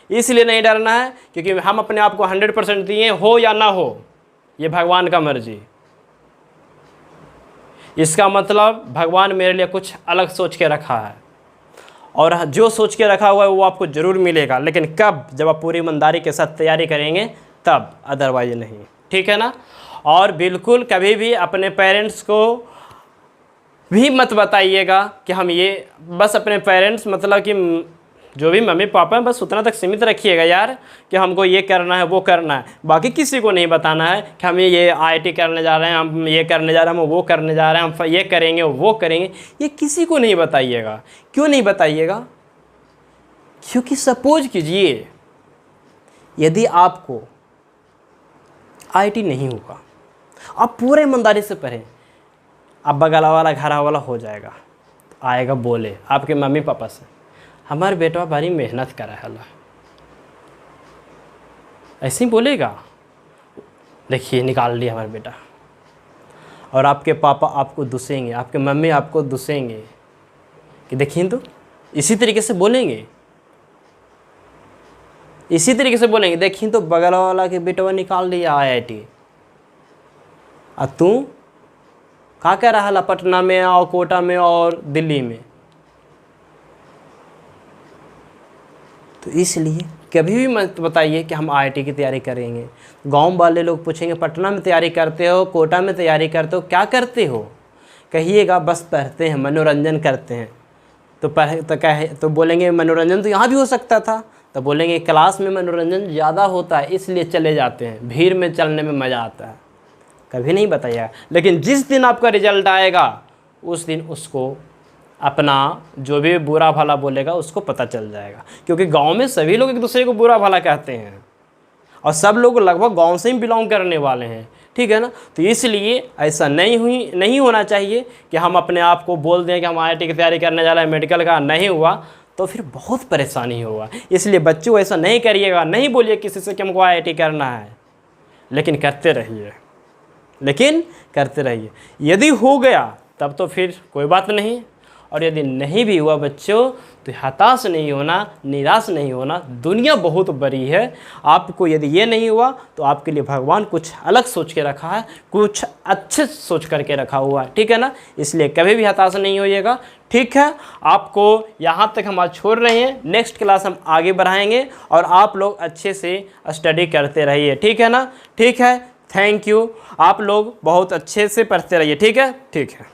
इसलिए नहीं डरना है क्योंकि हम अपने आप को 100% दिए, हो या ना हो, ये भगवान का मर्जी। इसका मतलब भगवान मेरे लिए कुछ अलग सोच के रखा है, और जो सोच के रखा हुआ है वो आपको ज़रूर मिलेगा। लेकिन कब, जब आप पूरी ईमानदारी के साथ तैयारी करेंगे तब, अदरवाइज नहीं, ठीक है ना। और बिल्कुल कभी भी अपने पेरेंट्स को भी मत बताइएगा कि हम ये, बस अपने पेरेंट्स मतलब कि जो भी मम्मी पापा हैं बस उतना तक सीमित रखिएगा यार, कि हमको ये करना है वो करना है। बाकी किसी को नहीं बताना है कि हम ये आईआईटी करने जा रहे हैं, हम ये करने जा रहे हैं, हम वो करने जा रहे हैं, हम ये करेंगे वो करेंगे, ये किसी को नहीं बताइएगा। क्यों नहीं बताइएगा? क्योंकि सपोज कीजिए यदि आपको आईआईटी नहीं होगा, आप पूरे ईमानदारी से पढ़ें, अब बगल वाला घर वाला हो जाएगा, तो आएगा बोले आपके मम्मी पापा से, हमारे बेटा भारी मेहनत करा है, ऐसे ही बोलेगा, देखिए निकाल लिया हमारा बेटा। और आपके पापा आपको दुसेंगे, आपके मम्मी आपको दुसेंगे कि देखिए तो, इसी तरीके से बोलेंगे, इसी तरीके से बोलेंगे, देखिए तो बगल वाला के बेटा निकाल लिया आईआईटी, और तू कहाँ कह रहा है पटना में और कोटा में और दिल्ली में। तो इसलिए कभी भी मत बताइए कि हम आईआईटी की तैयारी करेंगे। गांव वाले लोग पूछेंगे पटना में तैयारी करते हो, कोटा में तैयारी करते हो, क्या करते हो? कहिएगा बस पढ़ते हैं, मनोरंजन करते हैं। तो बोलेंगे मनोरंजन तो यहाँ भी हो सकता था, तो बोलेंगे क्लास में मनोरंजन ज़्यादा होता है इसलिए चले जाते हैं, भीड़ में चलने में मज़ा आता है। कभी नहीं बताइएगा। लेकिन जिस दिन आपका रिजल्ट आएगा उस दिन उसको अपना जो भी बुरा भला बोलेगा उसको पता चल जाएगा, क्योंकि गांव में सभी लोग एक दूसरे को बुरा भला कहते हैं और सब लोग लगभग गांव से ही बिलोंग करने वाले हैं, ठीक है ना। तो इसलिए ऐसा नहीं होना चाहिए कि हम अपने आप को बोल दें कि हम आईआईटी की तैयारी करने जा रहे हैं, मेडिकल का नहीं हुआ तो फिर बहुत परेशानी होगा। इसलिए बच्चों ऐसा नहीं करिएगा, नहीं बोलिए किसी से कि हमको आईआईटी करना है, लेकिन करते रहिए। यदि हो गया तब तो फिर कोई बात नहीं, और यदि नहीं भी हुआ बच्चों तो हताश नहीं होना, निराश नहीं होना। दुनिया बहुत बड़ी है, आपको यदि ये नहीं हुआ तो आपके लिए भगवान कुछ अलग सोच के रखा है, कुछ अच्छे सोच करके रखा हुआ है, ठीक है ना। इसलिए कभी भी हताश नहीं होइएगा, ठीक है। आपको यहाँ तक हम आज छोड़ रहे हैं, नेक्स्ट क्लास हम आगे बढ़ाएंगे और आप लोग अच्छे से स्टडी करते रहिए, ठीक है ना। ठीक है, थैंक यू। आप लोग बहुत अच्छे से पढ़ते रहिए, ठीक है।